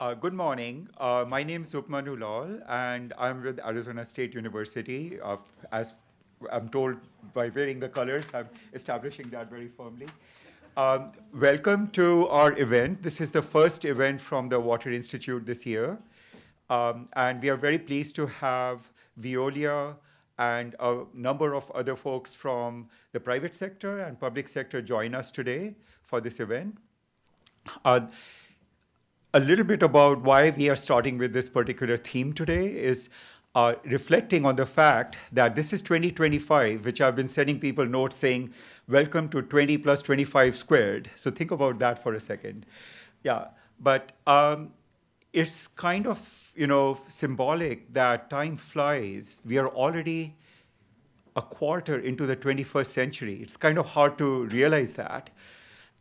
Good morning. My name is Upmanu Lal, and I'm with Arizona State University. As I'm told by wearing the colors, I'm establishing that very firmly. Welcome to our event. This is the first event from the Water Institute this year. And we are very pleased to have Veolia and a number of other folks from the private sector and public sector join us today for this event. Uh, a little bit about why we are starting with this particular theme today is reflecting on the fact that this is 2025, which I've been sending people notes saying, welcome to 20 plus 25 squared. So think about that for a second. Yeah, but it's kind of, symbolic that time flies. We are already a quarter into the 21st century. It's kind of hard to realize that.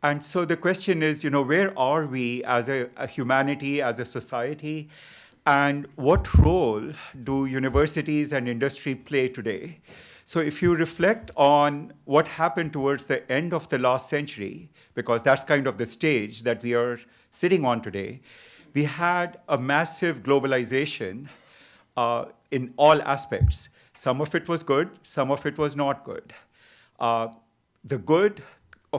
And so the question is, where are we as a humanity, as a society, and what role do universities and industry play today? So if you reflect on what happened towards the end of the last century, because that's kind of the stage that we are sitting on today, we had a massive globalization in all aspects. Some of it was good, some of it was not good. The good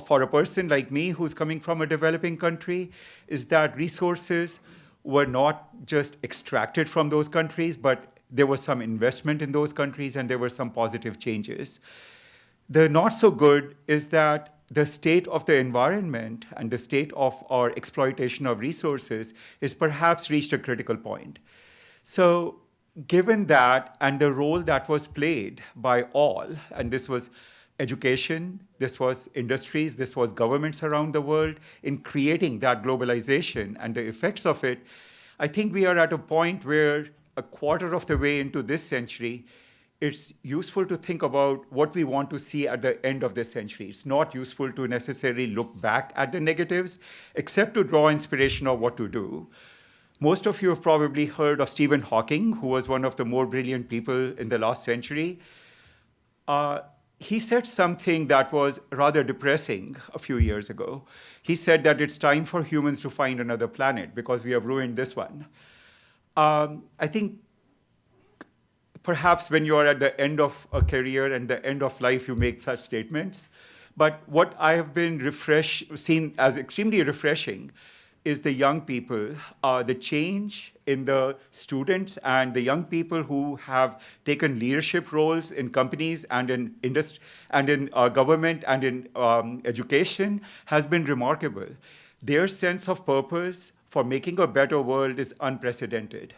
for a person like me who's coming from a developing country is that resources were not just extracted from those countries, but there was some investment in those countries and there were some positive changes. The not so good is that the state of the environment and the state of our exploitation of resources is perhaps reached a critical point. So given that and the role that was played by all, and this was education, this was industries, this was governments around the world in creating that globalization and the effects of it, I think we are at a point where a quarter of the way into this century, it's useful to think about what we want to see at the end of this century. It's not useful to necessarily look back at the negatives, except to draw inspiration of what to do. Most of you have probably heard of Stephen Hawking, who was one of the more brilliant people in the last century. He said something that was rather depressing a few years ago. He said that it's time for humans to find another planet because we have ruined this one. I think perhaps when you are at the end of a career and the end of life, you make such statements. But what I have been seen as extremely refreshing is the young people, the change in the students and the young people who have taken leadership roles in companies and in industry and in government and in education has been remarkable. Their sense of purpose for making a better world is unprecedented.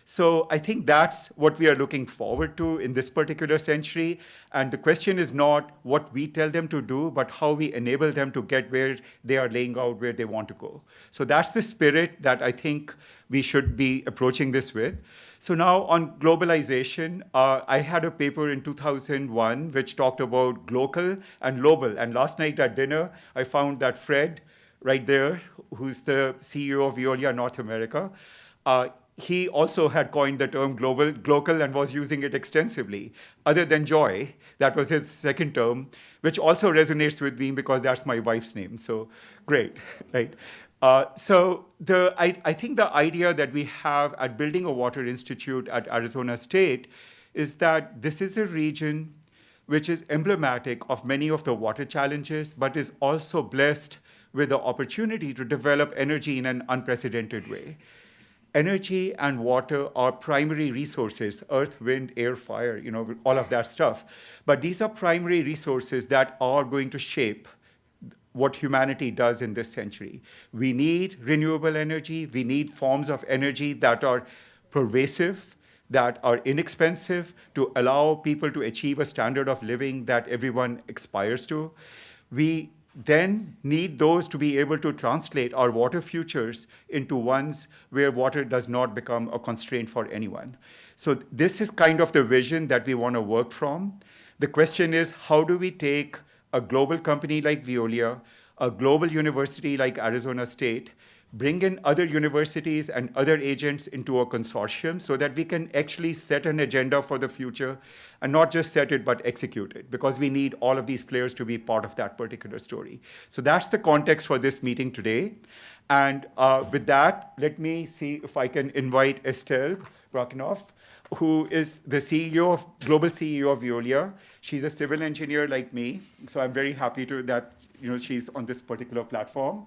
So I think that's what we are looking forward to in this particular century. And the question is not what we tell them to do, but how we enable them to get where they are laying out where they want to go. So that's the spirit that I think we should be approaching this with. So now on globalization, I had a paper in 2001 which talked about local and global. And last night at dinner, I found that Fred, right there, who's the CEO of Veolia North America, he also had coined the term global, and was using it extensively. Other than Joy, that was his second term, which also resonates with me because that's my wife's name. So great, right? I think the idea that we have at building a water institute at Arizona State is that this is a region which is emblematic of many of the water challenges, but is also blessed with the opportunity to develop energy in an unprecedented way. Energy and water are primary resources, earth, wind, air, fire, all of that stuff. But these are primary resources that are going to shape what humanity does in this century. We need renewable energy. We need forms of energy that are pervasive, that are inexpensive, to allow people to achieve a standard of living that everyone aspires to. We then need those to be able to translate our water futures into ones where water does not become a constraint for anyone. So this is kind of the vision that we want to work from. The question is, how do we take a global company like Veolia, a global university like Arizona State, bring in other universities and other agents into a consortium so that we can actually set an agenda for the future and not just set it, but execute it, because we need all of these players to be part of that particular story. So that's the context for this meeting today. And with that, let me see if I can invite Estelle Brakinoff, who is the global CEO of Veolia. She's a civil engineer like me, so I'm very happy that she's on this particular platform.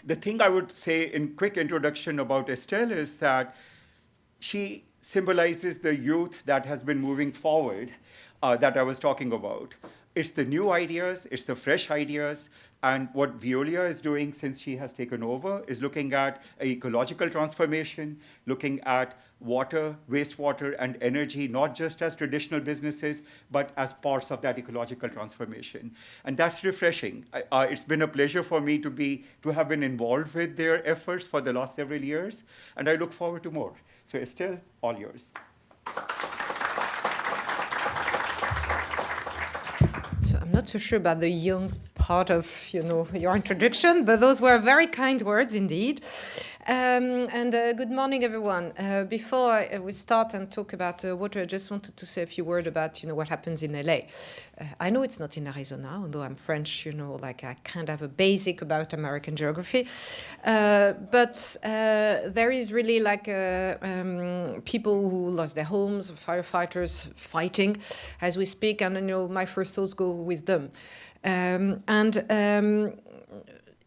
The thing I would say in quick introduction about Estelle is that she symbolizes the youth that has been moving forward that I was talking about. It's the new ideas, it's the fresh ideas, and what Veolia is doing since she has taken over is looking at ecological transformation, looking at water, wastewater, and energy, not just as traditional businesses, but as parts of that ecological transformation. And that's refreshing. It's been a pleasure for me to have been involved with their efforts for the last several years, and I look forward to more. So Estelle, all yours. So I'm not so sure about the young part of your introduction, but those were very kind words indeed. Good morning, everyone. Before we start and talk about water, I just wanted to say a few words about what happens in LA. I know it's not in Arizona, although I'm French. Like I kind of have a basic about American geography, but there is really like people who lost their homes, firefighters fighting as we speak, and my first thoughts go with them.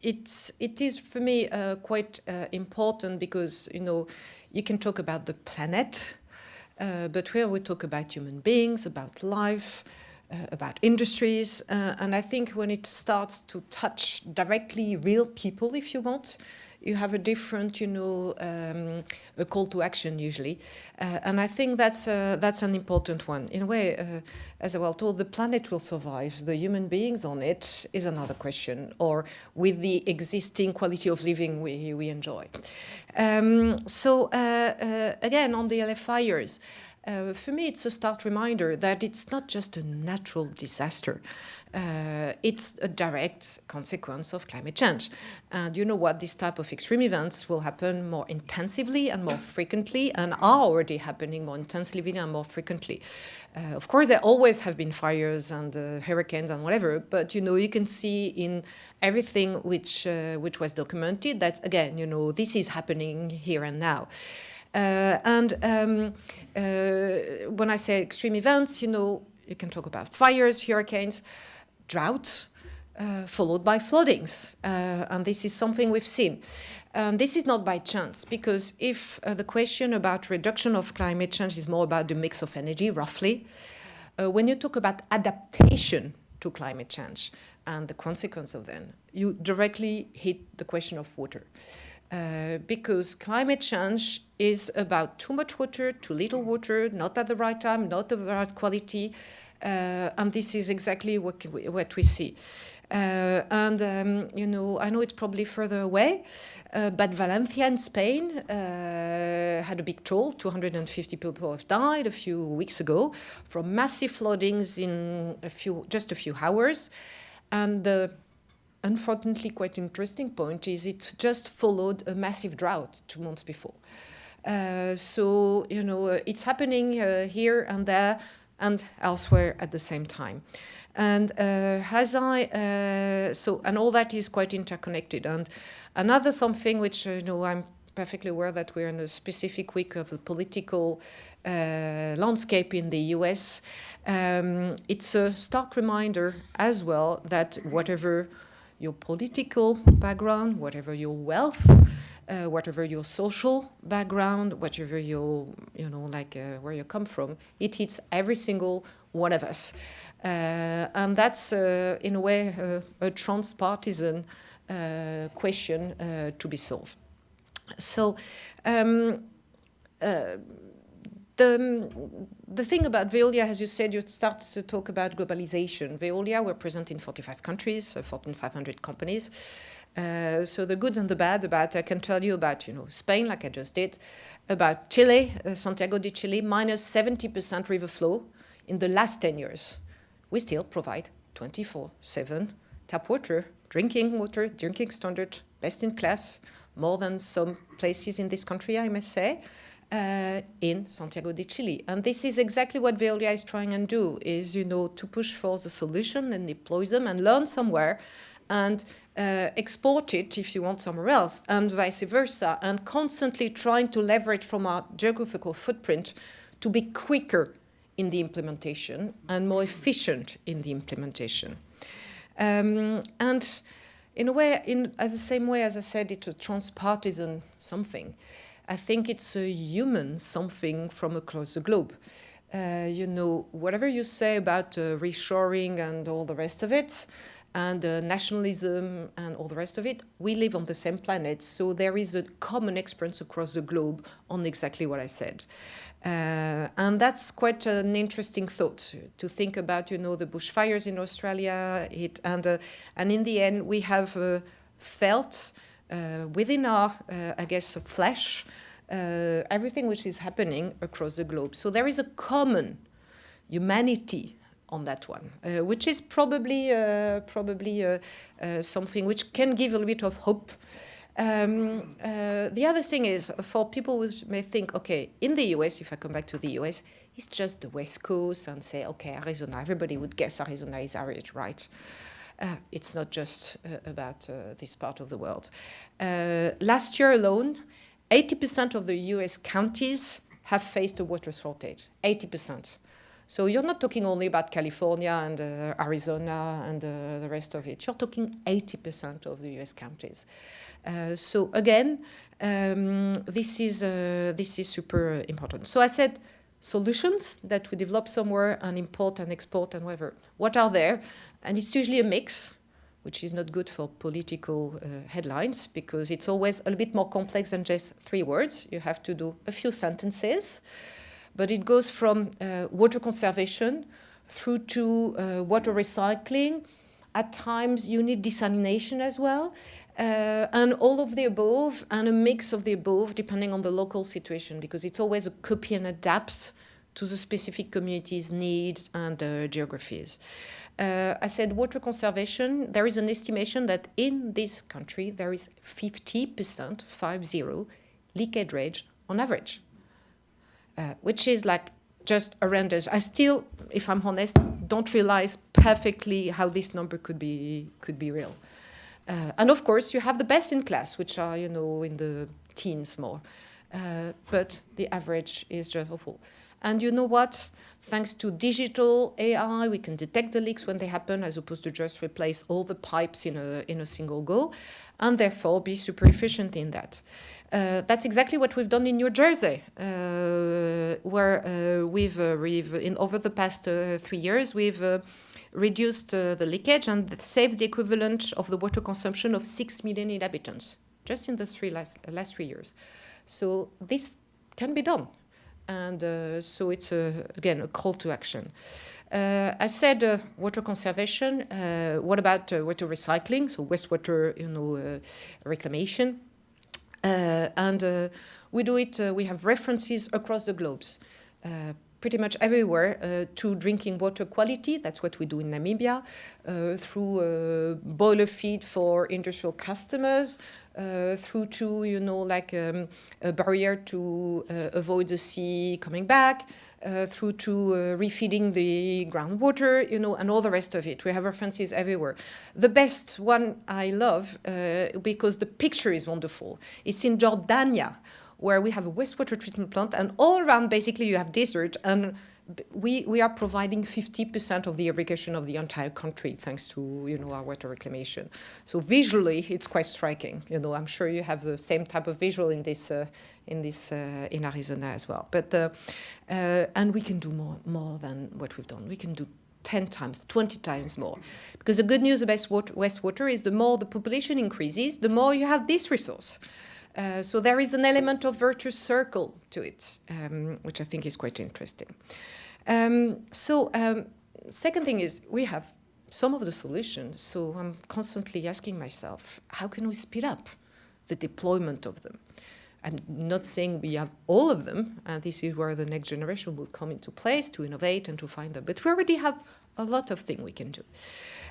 It is for me quite important because you can talk about the planet, but here we talk about human beings, about life, about industries, and I think when it starts to touch directly real people, if you want, you have a different, a call to action usually, and I think that's an important one. In a way, as I was told, the planet will survive. The human beings on it is another question, or with the existing quality of living we enjoy. Again, on the LA fires. For me, it's a stark reminder that it's not just a natural disaster. It's a direct consequence of climate change. And you know what? This type of extreme events will happen more intensively and more frequently, and are already happening more intensively and more frequently. Of course, there always have been fires and hurricanes and whatever, but you can see in everything which was documented that, again, this is happening here and now. When I say extreme events, you can talk about fires, hurricanes, drought, followed by floodings. And this is something we've seen. This is not by chance, because if the question about reduction of climate change is more about the mix of energy, roughly, when you talk about adaptation to climate change and the consequence of them, you directly hit the question of water. Because climate change is about too much water, too little water, not at the right time, not of the right quality, and this is exactly what we see. I know it's probably further away, but Valencia in Spain had a big toll. 250 people have died a few weeks ago from massive floodings in just a few hours, and unfortunately, quite interesting point is it just followed a massive drought 2 months before. It's happening here and there and elsewhere at the same time. And and all that is quite interconnected. And another something which I'm perfectly aware that we're in a specific week of the political landscape in the US. It's a stark reminder as well that whatever your political background, whatever your wealth, whatever your social background, whatever your, where you come from, it hits every single one of us. And that's, in a way, a transpartisan question to be solved. So, the thing about Veolia, as you said, you start to talk about globalization. Veolia, we're present in 45 countries, 1,500 companies. So the good and the bad about, I can tell you about, Spain, like I just did, about Chile, Santiago de Chile, minus 70% river flow in the last 10 years. We still provide 24/7 tap water, drinking standard, best in class, more than some places in this country, I must say, in Santiago de Chile. And this is exactly what Veolia is trying and do, is, to push for the solution and deploy them and learn somewhere and export it, if you want, somewhere else, and vice versa, and constantly trying to leverage from our geographical footprint to be quicker in the implementation and more efficient in the implementation. And in a way, as the same way as I said, it's a transpartisan something. I think it's a human something from across the globe. Whatever you say about reshoring and all the rest of it, and nationalism and all the rest of it, we live on the same planet, so there is a common experience across the globe on exactly what I said. And that's quite an interesting thought, to think about, the bushfires in Australia, and in the end, we have felt within our, flesh, everything which is happening across the globe. So there is a common humanity on that one, which is probably something which can give a little bit of hope. The other thing is, for people who may think, okay, in the US, if I come back to the US, it's just the West Coast, and say, okay, Arizona, everybody would guess Arizona is arid, right? It's not just about this part of the world. Last year alone, 80% of the US counties have faced a water shortage, 80%. So you're not talking only about California and Arizona and the rest of it. You're talking 80% of the US counties. So again, this is super important. So I said solutions that we develop somewhere and import and export and whatever. What are there? And it's usually a mix, which is not good for political headlines, because it's always a little bit more complex than just 3 words. You have to do a few sentences. But it goes from water conservation through to water recycling. At times, you need desalination as well, and all of the above, and a mix of the above, depending on the local situation, because it's always a copy and adapt to the specific community's needs and geographies. I said water conservation. There is an estimation that in this country, there is 50%, 50, leakage rate on average. Which is like just horrendous. I still, if I'm honest, don't realize perfectly how this number could be real. And of course, you have the best in class, which are, in the teens more. But the average is just awful. And you know what? Thanks to digital AI, we can detect the leaks when they happen, as opposed to just replace all the pipes in a single go, and therefore be super efficient in that. That's exactly what we've done in New Jersey, where we've over the past 3 years, we've reduced the leakage and saved the equivalent of the water consumption of 6 million inhabitants, just in the last 3 years. So this can be done. And so it's, again, a call to action. I said water conservation. What about water recycling? So wastewater, reclamation. And we do it, we have references across the globes, pretty much everywhere, to drinking water quality. That's what we do in Namibia, through boiler feed for industrial customers, through to, a barrier to avoid the sea coming back, through to refeeding the groundwater, and all the rest of it. We have references everywhere. The best one I love, because the picture is wonderful, it's in Jordania, where we have a wastewater treatment plant, and all around, basically, you have desert, and we are providing 50% of the irrigation of the entire country, thanks to, our water reclamation. So visually, it's quite striking. I'm sure you have the same type of visual in Arizona as well. But and we can do more than what we've done. We can do 10 times, 20 times more. Because the good news about wastewater is the more the population increases, the more you have this resource. So there is an element of virtuous circle to it, which I think is quite interesting. Second thing is, we have some of the solutions. So I'm constantly asking myself, how can we speed up the deployment of them? I'm not saying we have all of them, and this is where the next generation will come into place to innovate and to find them. But we already have a lot of things we can do.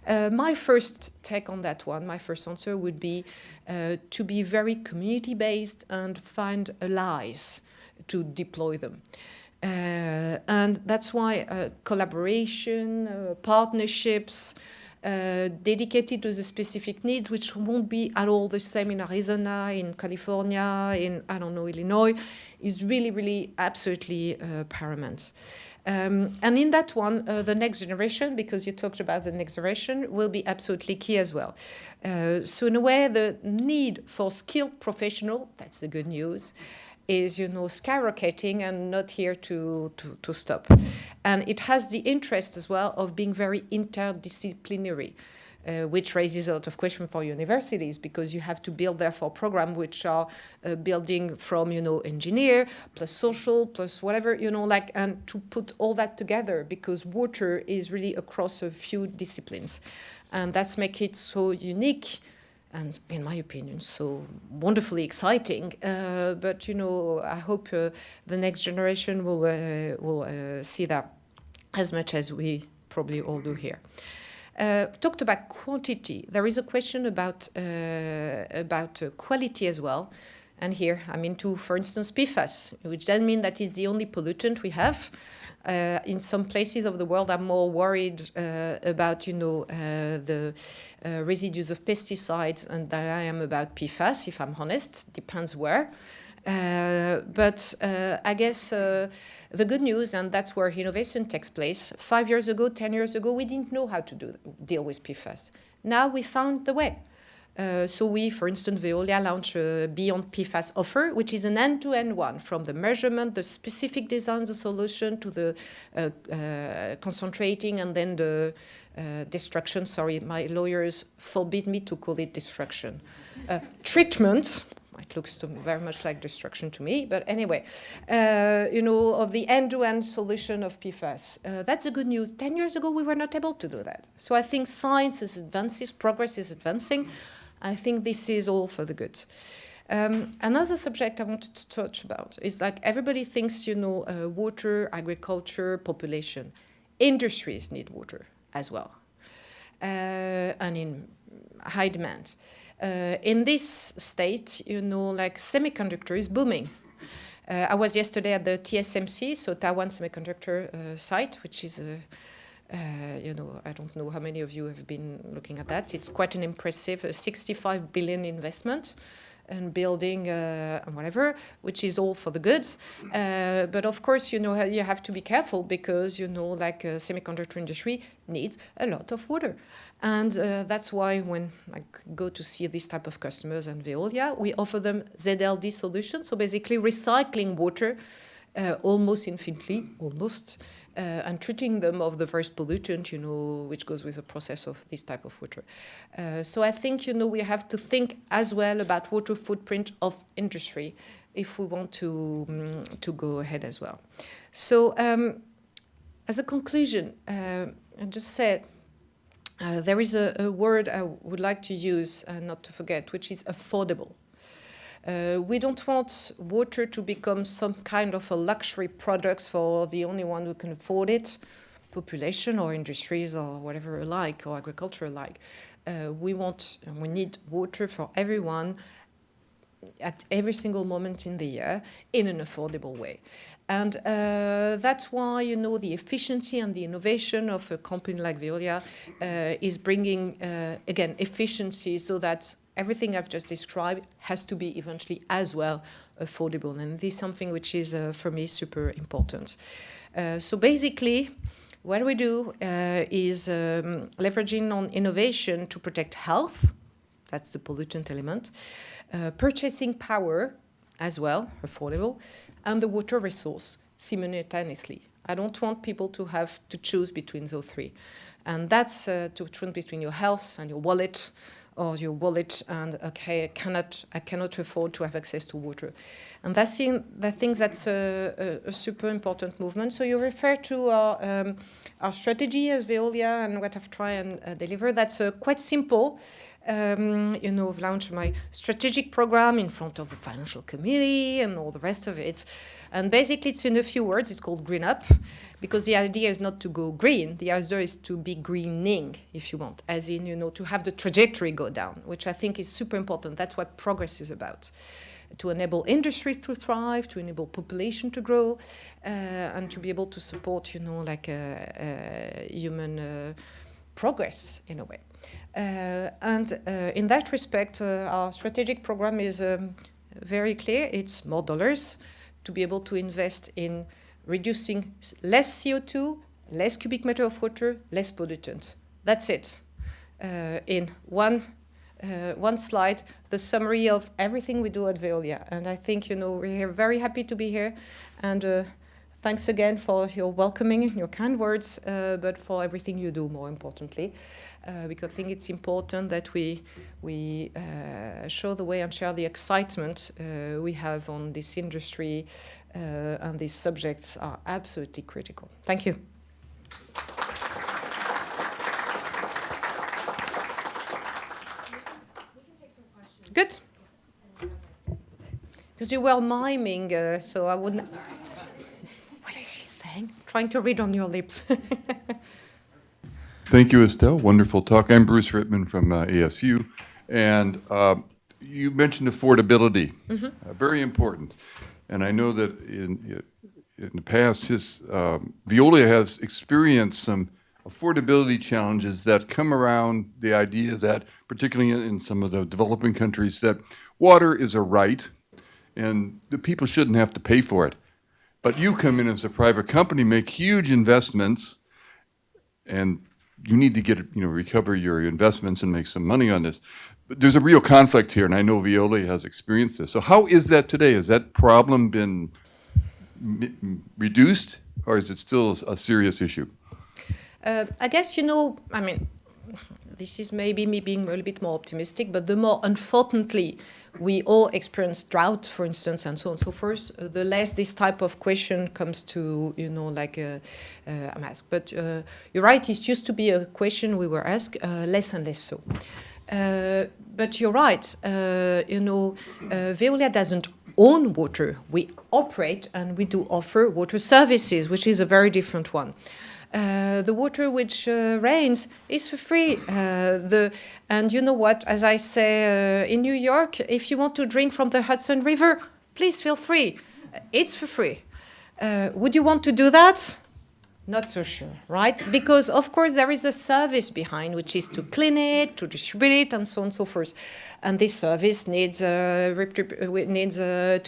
My first take on that one, my first answer would be to be very community-based and find allies to deploy them. And that's why collaboration, partnerships, dedicated to the specific needs, which won't be at all the same in Arizona, in California, in, I don't know, Illinois, is really, really absolutely paramount. And in that one, the next generation, because you talked about the next generation, will be absolutely key as well. So in a way, the need for skilled professional, that's the good news, is, skyrocketing and not here to stop. And it has the interest as well of being very interdisciplinary, which raises a lot of questions for universities, because you have to build, therefore, programs which are building from, engineer, plus social, plus whatever, and to put all that together, because water is really across a few disciplines. And that's make it so unique, and in my opinion, so wonderfully exciting. But I hope the next generation will see that as much as we probably all do here. Talked about quantity. There is a question about quality as well. And here I'm into, for instance, PFAS, which doesn't mean that it's the only pollutant we have. In some places of the world, I'm more worried about, the residues of pesticides and than I am about PFAS, if I'm honest. Depends where. But I guess the good news, and that's where innovation takes place, 5 years ago, 10 years ago, we didn't know how to deal with PFAS. Now we found the way. So we, for instance, Veolia launched a Beyond PFAS offer, which is an end-to-end one, from the measurement, the specific design, the solution, to the concentrating, and then the destruction. Sorry, my lawyers forbid me to call it destruction. Treatment. It looks very much like destruction to me, but anyway, of the end-to-end solution of PFAS. That's the good news. 10 years ago, we were not able to do that. So I think science is advancing, progress is advancing. I think this is all for the good. Another subject I wanted to touch about is, like, everybody thinks, water, agriculture, population. Industries need water as well, and in high demand. In this state, semiconductor is booming. I was yesterday at the TSMC, so Taiwan Semiconductor site, which is, I don't know how many of you have been looking at that. It's quite an impressive 65 billion investment and building whatever, which is all for the goods. But of course, you have to be careful, because, semiconductor industry needs a lot of water. And that's why when I go to see this type of customers and Veolia, we offer them ZLD solutions, so basically recycling water almost infinitely, and treating them of the first pollutant, which goes with the process of this type of water. So I think, we have to think as well about water footprint of industry if we want to go ahead as well. So as a conclusion, I just said, there is a word I would like to use, not to forget, which is affordable. We don't want water to become some kind of a luxury product for the only one who can afford it, population or industries or whatever alike, or agriculture alike. We need water for everyone at every single moment in the year in an affordable way. And that's why, the efficiency and the innovation of a company like Veolia is bringing, again, efficiency, so that everything I've just described has to be eventually as well affordable. And this is something which is, for me, super important. So basically, what we do is leveraging on innovation to protect health. That's the pollutant element. Purchasing power as well, affordable, and the water resource simultaneously. I don't want people to have to choose between those three. And that's to choose between your health and your wallet, or your wallet and, okay, I cannot afford to have access to water. And I think that's a super important movement. So you refer to our strategy as Veolia and what I've tried and deliver. That's quite simple. I've launched my strategic program in front of the financial committee and all the rest of it. And basically, it's in a few words. It's called Green Up, because the idea is not to go green. The idea is to be greening, if you want, as in, to have the trajectory go down, which I think is super important. That's what progress is about. To enable industry to thrive, to enable population to grow, and to be able to support, human progress in a way. And in that respect, our strategic program is very clear. It's more dollars to be able to invest in reducing less CO2, less cubic meter of water, less pollutant. That's it. In one slide, the summary of everything we do at Veolia. And I think, we're very happy to be here. And thanks again for your welcoming, your kind words, but for everything you do, more importantly. Because I think it's important that we show the way and share the excitement we have on this industry, and these subjects are absolutely critical. Thank you. Good. Because you were miming, so I wouldn't. What is she saying? Trying to read on your lips. Thank you, Estelle. Wonderful talk. I'm Bruce Rittman from ASU. And you mentioned affordability, very important. And I know that in the past, Veolia has experienced some affordability challenges that come around the idea that, particularly in some of the developing countries, that water is a right and the people shouldn't have to pay for it. But you come in as a private company, make huge investments, and you need to get, recover your investments and make some money on this. But there's a real conflict here, and I know Veolia has experienced this. So how is that today? Has that problem been reduced, or is it still a serious issue? I guess, this is maybe me being a little bit more optimistic, but the more, unfortunately, we all experience drought, for instance, and so on and so forth, the less this type of question comes to, I'm asked. But you're right, it used to be a question we were asked, less and less so. But you're right, Veolia doesn't own water. We operate and we do offer water services, which is a very different one. The water which rains is for free. And you know what, as I say in New York, if you want to drink from the Hudson River, please feel free. It's for free. Would you want to do that? Not so sure, right? Because, of course, there is a service behind, which is to clean it, to distribute it, and so on and so forth. And this service needs to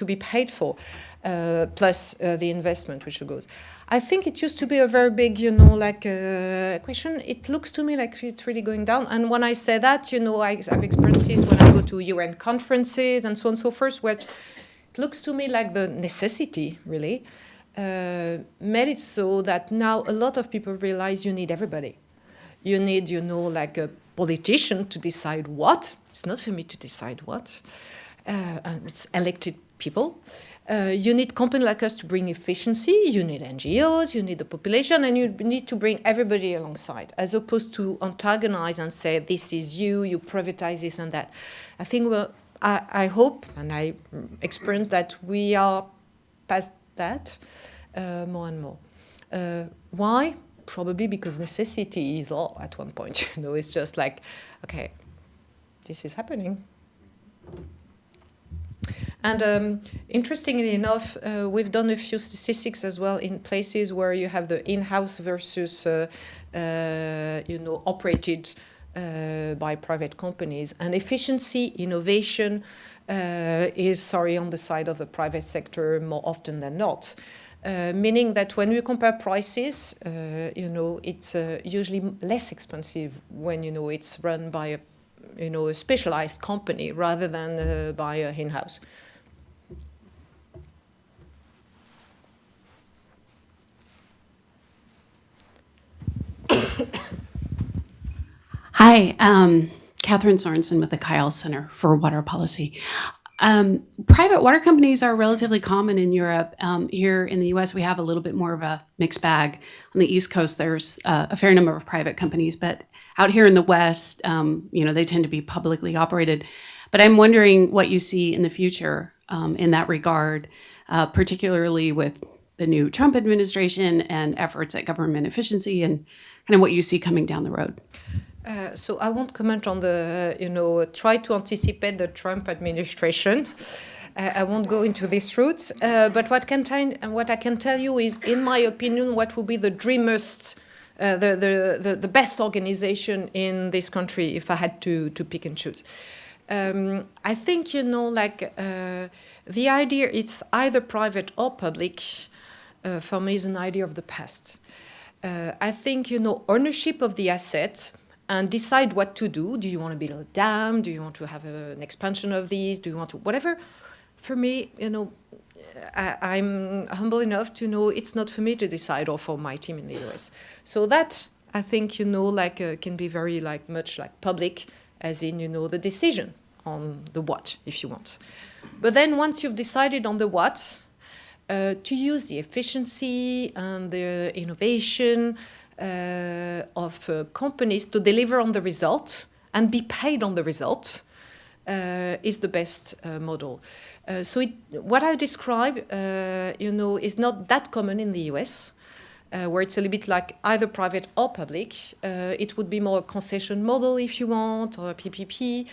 be paid for, plus the investment which goes. I think it used to be a very big, question. It looks to me like it's really going down. And when I say that, I have experiences when I go to UN conferences and so on and so forth, where it looks to me like the necessity, really, made it so that now a lot of people realize you need everybody. You need, a politician to decide what. It's not for me to decide what. And it's elected people. You need companies like us to bring efficiency. You need NGOs, you need the population, and you need to bring everybody alongside, as opposed to antagonize and say, this is you privatize this and that. I think I hope, and I experience that we are past that more and more. Why? Probably because necessity is law at one point. It's just like, okay, this is happening. And interestingly enough, we've done a few statistics as well in places where you have the in-house versus, operated by private companies. And efficiency, innovation is, on the side of the private sector more often than not. Meaning that when we compare prices, it's usually less expensive when, it's run by a specialized company rather than by a in-house. Hi, Catherine Sorensen with the Kyle Center for Water Policy. Private water companies are relatively common in Europe. Here in the US, we have a little bit more of a mixed bag. On the East Coast, there's a fair number of private companies, but out here in the West, they tend to be publicly operated. But I'm wondering what you see in the future in that regard, particularly with the new Trump administration and efforts at government efficiency and kind of what you see coming down the road. So I won't comment on the, try to anticipate the Trump administration. I won't go into these routes. But what I can tell you is, in my opinion, what will be the dreamiest, the best organization in this country if I had to pick and choose. I think, the idea it's either private or public, for me is an idea of the past. I think, ownership of the asset and decide what to do. Do you want to build a dam? Do you want to have an expansion of these? Do you want to, whatever? For me, I'm humble enough to know it's not for me to decide or for my team in the US. So that, I think, can be very much like public, as in, the decision on the what, if you want. But then once you've decided on the what, to use the efficiency and the innovation of companies to deliver on the result and be paid on the result is the best model. What I describe, is not that common in the US, where it's a little bit like either private or public. It would be more a concession model, if you want, or a PPP,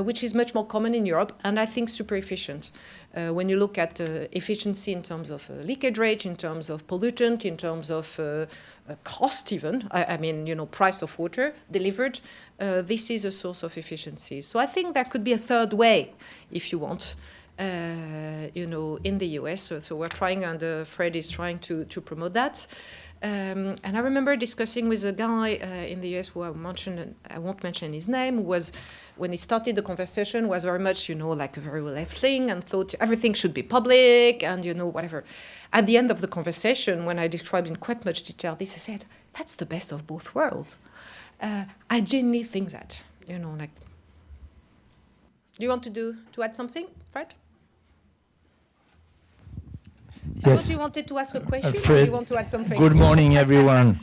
which is much more common in Europe, and I think super efficient. When you look at efficiency in terms of leakage rate, in terms of pollutant, in terms of cost even, price of water delivered, this is a source of efficiency. So I think there could be a third way, if you want, in the US. So we're trying, and Fred is trying to promote that. And I remember discussing with a guy in the US who I won't mention his name, who was, when he started the conversation, was very much, like a very left-wing and thought everything should be public and, whatever. At the end of the conversation, when I described in quite much detail this, I said, that's the best of both worlds. I genuinely think that, Do you want to add something, Fred? Yes. I thought you wanted to ask a question, Fred, or you want to add something? Good morning, everyone.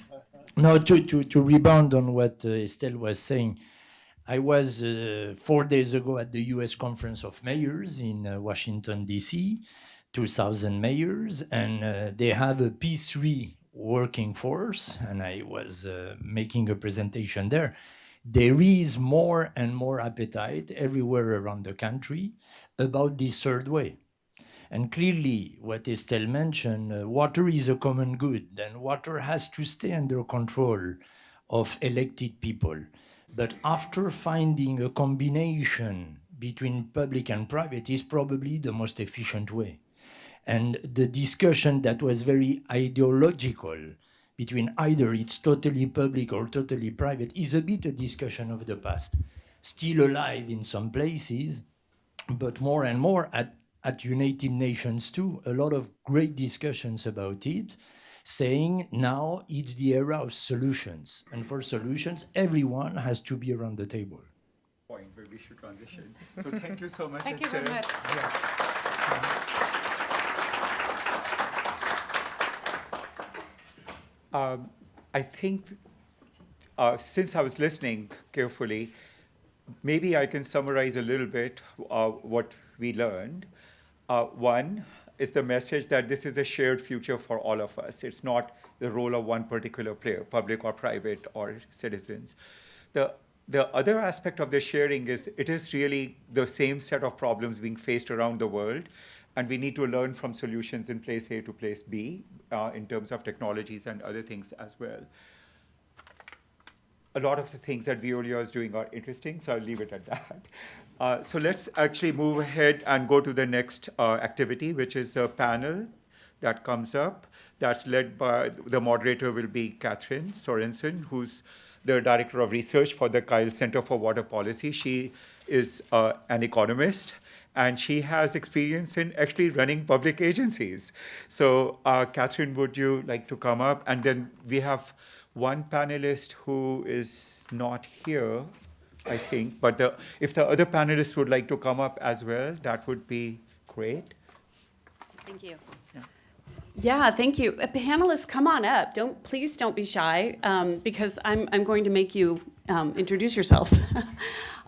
No, to rebound on what Estelle was saying, I was 4 days ago at the US Conference of Mayors in Washington, D.C., 2,000 mayors, and they have a P3 working force, and I was making a presentation there. There is more and more appetite everywhere around the country about this third way. And clearly, what Estelle mentioned, water is a common good, and water has to stay under control of elected people. But after finding a combination between public and private is probably the most efficient way. And the discussion that was very ideological between either it's totally public or totally private is a bit a discussion of the past. Still alive in some places, but more and more at United Nations too, a lot of great discussions about it, saying now it's the era of solutions. And for solutions, everyone has to be around the table. Point where we should transition. So thank you so much, Thank you Esther. very much. I think since I was listening carefully, maybe I can summarize a little bit what we learned. One is the message that this is a shared future for all of us. It's not the role of one particular player, public or private or citizens. The other aspect of the sharing is it is really the same set of problems being faced around the world, and we need to learn from solutions in place A to place B in terms of technologies and other things as well. A lot of the things that Veolia is doing are interesting, so I'll leave it at that. So let's actually move ahead and go to the next activity, which is a panel that comes up. That's led by, the moderator will be Catherine Sorensen, who's the Director of Research for the Kyle Center for Water Policy. She is an economist, and she has experience in actually running public agencies. So Catherine, would you like to come up? And then we have one panelist who is not here, I think. But if the other panelists would like to come up as well, that would be great. Thank you. Yeah, thank you. Panelists, come on up. Please don't be shy, because I'm going to make you introduce yourselves.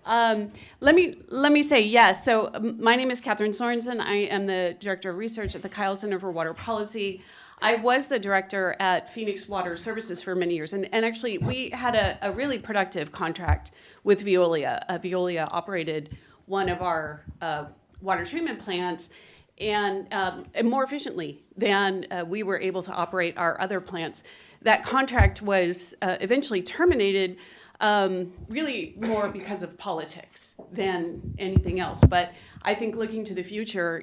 Let me say yes. So my name is Catherine Sorensen. I am the Director of Research at the Kyle Center for Water Policy. I was the director at Phoenix Water Services for many years, and actually we had a really productive contract with Veolia. Veolia operated one of our water treatment plants, and more efficiently than we were able to operate our other plants. That contract was eventually terminated, really more because of politics than anything else. But I think looking to the future,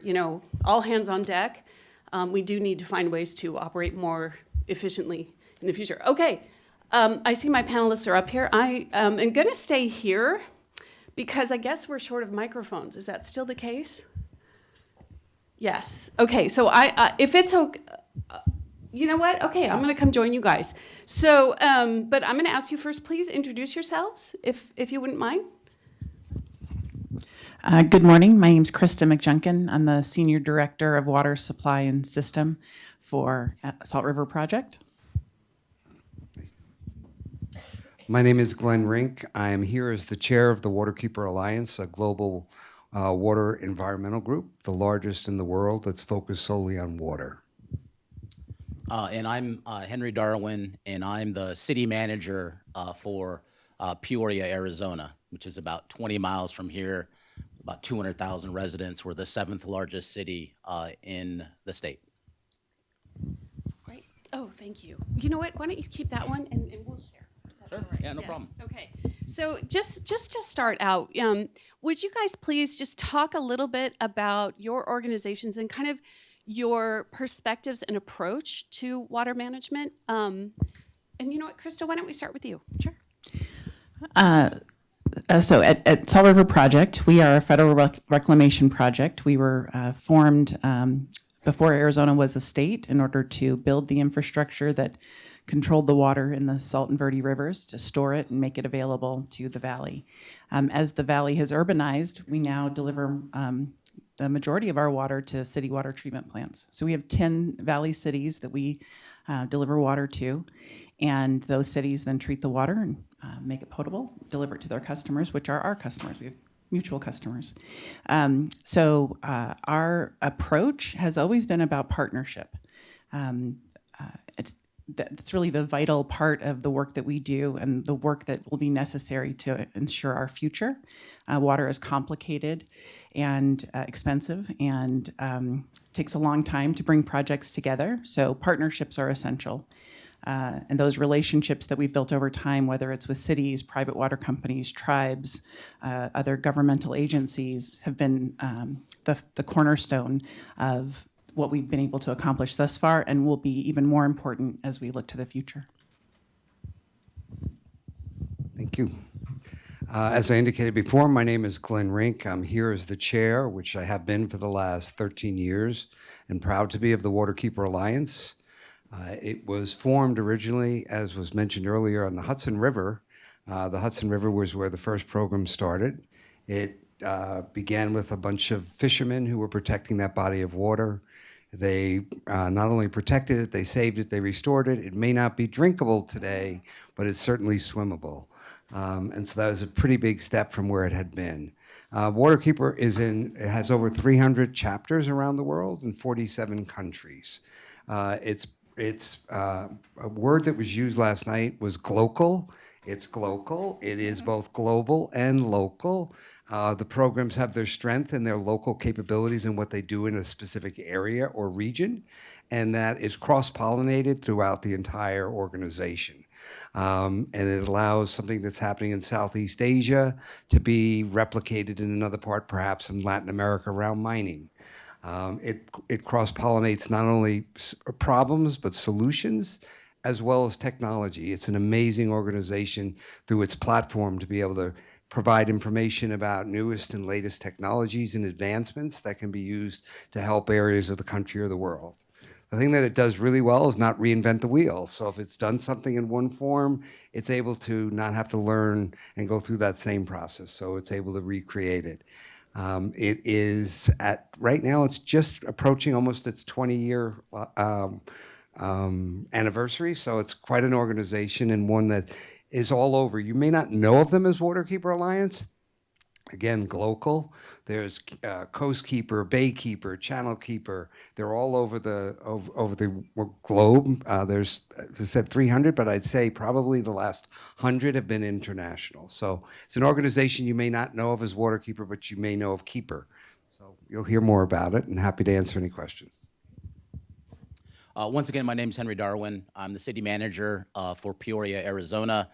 all hands on deck. We do need to find ways to operate more efficiently in the future. Okay, I see my panelists are up here. I am going to stay here because I guess we're short of microphones. Is that still the case? Yes. Okay, so if it's okay, you know what? Okay, I'm going to come join you guys. So, but I'm going to ask you first, please introduce yourselves, if you wouldn't mind. Good morning. My name's Krista McJunkin. I'm the Senior Director of Water Supply and System for Salt River Project. My name is Glenn Rink. I am here as the chair of the Waterkeeper Alliance, a global water environmental group, the largest in the world that's focused solely on water. And I'm Henry Darwin, and I'm the city manager for Peoria, Arizona, which is about 20 miles from here, about 200,000 residents. We're the 7th largest city in the state. Great. Oh, thank you. You know what? Why don't you keep that one and we'll share. That's Sure. all right. Yeah, no Yes. problem. Okay. So just to start out, would you guys please just talk a little bit about your organizations and kind of your perspectives and approach to water management? And you know what, Krista, why don't we start with you? Sure. So at Salt River Project, we are a federal reclamation project. We were formed before Arizona was a state in order to build the infrastructure that controlled the water in the Salt and Verde rivers to store it and make it available to the valley. As the valley has urbanized, we now deliver the majority of our water to city water treatment plants. So we have 10 valley cities that we deliver water to, and those cities then treat the water and make it potable, deliver it to their customers, which are our customers. We have mutual customers. So our approach has always been about partnership. That's really the vital part of the work that we do and the work that will be necessary to ensure our future. Water is complicated and expensive, and takes a long time to bring projects together. So partnerships are essential. And those relationships that we've built over time, whether it's with cities, private water companies, tribes, other governmental agencies, have been the cornerstone of what we've been able to accomplish thus far, and will be even more important as we look to the future. Thank you. As I indicated before, my name is Glenn Rink. I'm here as the chair, which I have been for the last 13 years, and proud to be of the Waterkeeper Alliance. It was formed originally, as was mentioned earlier, on the Hudson River. The Hudson River was where the first program started. It began with a bunch of fishermen who were protecting that body of water. They not only protected it, they saved it, they restored it. It may not be drinkable today, but it's certainly swimmable. And so that was a pretty big step from where it had been. Waterkeeper it has over 300 chapters around the world in 47 countries. It's a word that was used last night was glocal. It's glocal. It is both global and local. The programs have their strength in their local capabilities and what they do in a specific area or region, and that is cross-pollinated throughout the entire organization. And it allows something that's happening in Southeast Asia to be replicated in another part, perhaps in Latin America around mining. It cross-pollinates not only problems, but solutions, as well as technology. It's an amazing organization through its platform to be able to provide information about newest and latest technologies and advancements that can be used to help areas of the country or the world. The thing that it does really well is not reinvent the wheel. So if it's done something in one form, it's able to not have to learn and go through that same process. So it's able to recreate it. It is right now, it's just approaching almost its 20-year anniversary. So it's quite an organization and one that is all over. You may not know of them as Waterkeeper Alliance. Again, glocal. There's Coast Keeper, Bay Keeper, Channel Keeper. They're all over the globe. There's, as I said, 300, but I'd say probably the last 100 have been international. So it's an organization you may not know of as Waterkeeper, but you may know of Keeper. So you'll hear more about it, and happy to answer any questions. Once again, my name is Henry Darwin. I'm the city manager for Peoria, Arizona.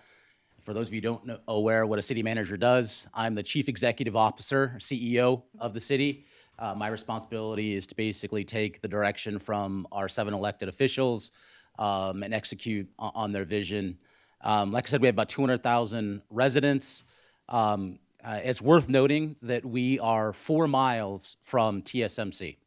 For those of you who don't know, aware what a city manager does, I'm the chief executive officer, CEO of the city. My responsibility is to basically take the direction from our 7 elected officials and execute on their vision. Like I said, we have about 200,000 residents. It's worth noting that we are 4 miles from TSMC.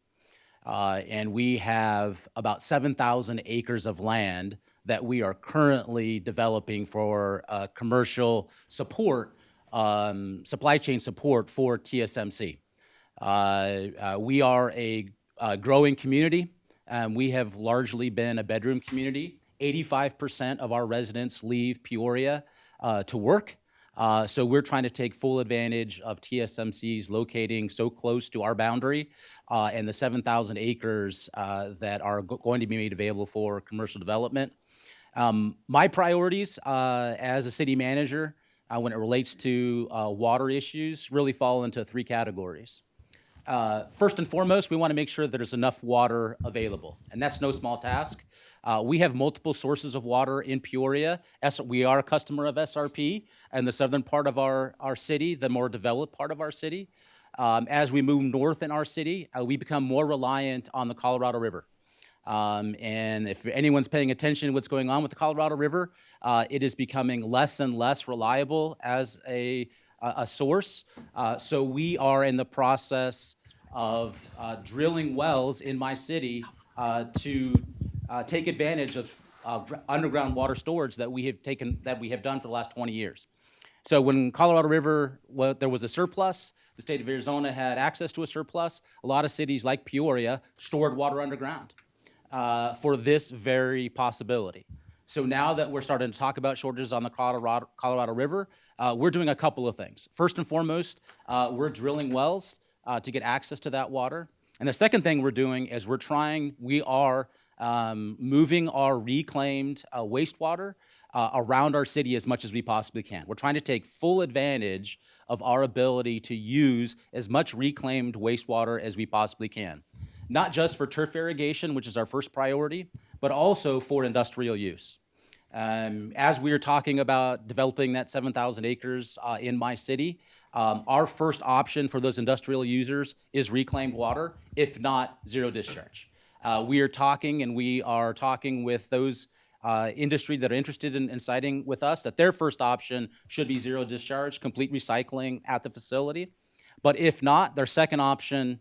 And we have about 7,000 acres of land that we are currently developing for commercial support, supply chain support for TSMC. We are a growing community. We have largely been a bedroom community. 85% of our residents leave Peoria to work. So we're trying to take full advantage of TSMC's locating so close to our boundary and the 7,000 acres that are going to be made available for commercial development. My priorities as a city manager when it relates to water issues really fall into 3 categories. First and foremost, we want to make sure that there's enough water available, and that's no small task. We have multiple sources of water in Peoria. We are a customer of SRP in the southern part of our city, the more developed part of our city. As we move north in our city, we become more reliant on the Colorado River. And if anyone's paying attention to what's going on with the Colorado River, it is becoming less and less reliable as a source. So we are in the process of drilling wells in my city to take advantage of underground water storage that we have done for the last 20 years. So when Colorado River, there was a surplus, the state of Arizona had access to a surplus. A lot of cities like Peoria stored water underground for this very possibility. So now that we're starting to talk about shortages on the Colorado River, we're doing a couple of things. First and foremost, we're drilling wells to get access to that water. And the second thing we're doing is we are moving our reclaimed wastewater around our city as much as we possibly can. We're trying to take full advantage of our ability to use as much reclaimed wastewater as we possibly can. Not just for turf irrigation, which is our first priority, but also for industrial use. As we are talking about developing that 7,000 acres in my city, our first option for those industrial users is reclaimed water, if not zero discharge. We are talking with those industry that are interested in siding with us that their first option should be zero discharge, complete recycling at the facility. But if not, their second option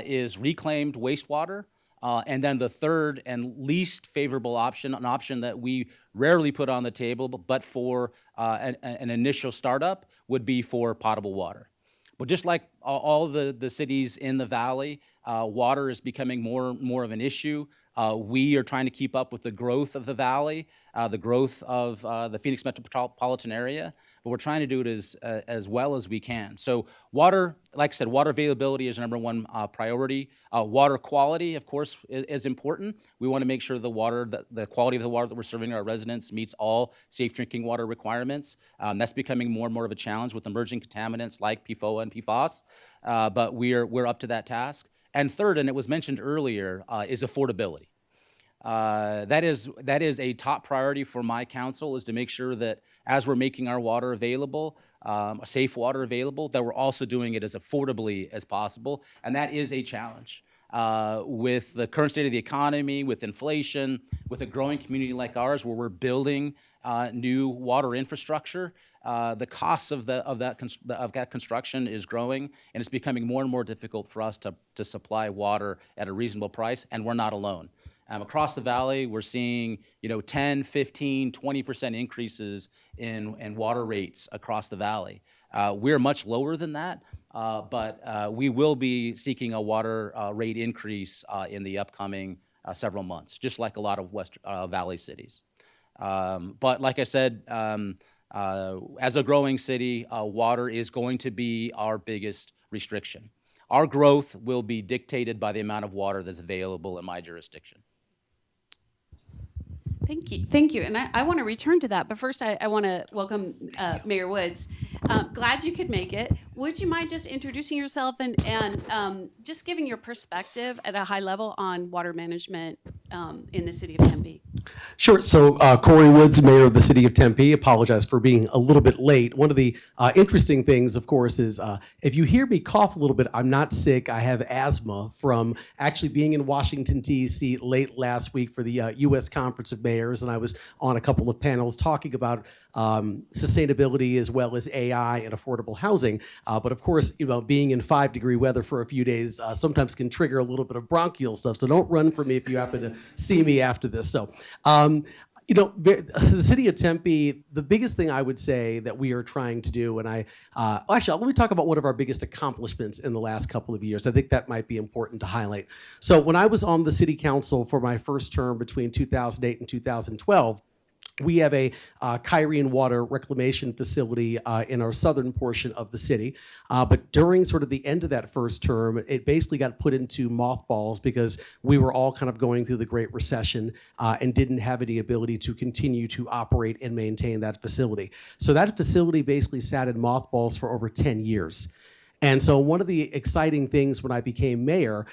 is reclaimed wastewater. And then the third and least favorable option, an option that we rarely put on the table, but for an initial startup, would be for potable water. But just like all the cities in the valley, water is becoming more of an issue. We are trying to keep up with the growth of the valley, the growth of the Phoenix metropolitan area, but we're trying to do it as well as we can. So water, like I said, water availability is our number one priority. Water quality, of course, is important. We want to make sure the quality of the water that we're serving our residents meets all safe drinking water requirements. That's becoming more and more of a challenge with emerging contaminants like PFOA and PFAS, but we're up to that task. And third, and it was mentioned earlier, is affordability. That is a top priority for my council, is to make sure that as we're making our water available, safe water available, that we're also doing it as affordably as possible, and that is a challenge. With the current state of the economy, with inflation, with a growing community like ours where we're building new water infrastructure, the costs of that construction is growing, and it's becoming more and more difficult for us to supply water at a reasonable price, and we're not alone. Across the valley, we're seeing 10, 15, 20% increases in water rates across the valley. We're much lower than that, but we will be seeking a water rate increase in the upcoming several months, just like a lot of West Valley cities. But like I said, as a growing city, water is going to be our biggest restriction. Our growth will be dictated by the amount of water that's available in my jurisdiction. Thank you. Thank you. And I want to return to that. But first, I want to welcome Mayor Woods. Glad you could make it. Would you mind just introducing yourself and just giving your perspective at a high level on water management in the city of Tempe? Sure. So Corey Woods, Mayor of the City of Tempe. Apologize for being a little bit late. One of the interesting things, of course, is if you hear me cough a little bit, I'm not sick. I have asthma from actually being in Washington, D.C. late last week for the U.S. Conference of Mayors, and I was on a couple of panels talking about sustainability as well as AI and affordable housing. But of course, being in 5-degree weather for a few days sometimes can trigger a little bit of bronchial stuff. So don't run from me if you happen to see me after this. So, the city of Tempe, the biggest thing I would say that we are trying to do, and actually, let me talk about one of our biggest accomplishments in the last couple of years. I think that might be important to highlight. So when I was on the city council for my first term between 2008 and 2012, we have a Kyrene water reclamation facility in our southern portion of the city. But during sort of the end of that first term, it basically got put into mothballs because we were all kind of going through the Great Recession and didn't have any ability to continue to operate and maintain that facility. So that facility basically sat in mothballs for over 10 years. And so one of the exciting things when I became mayor,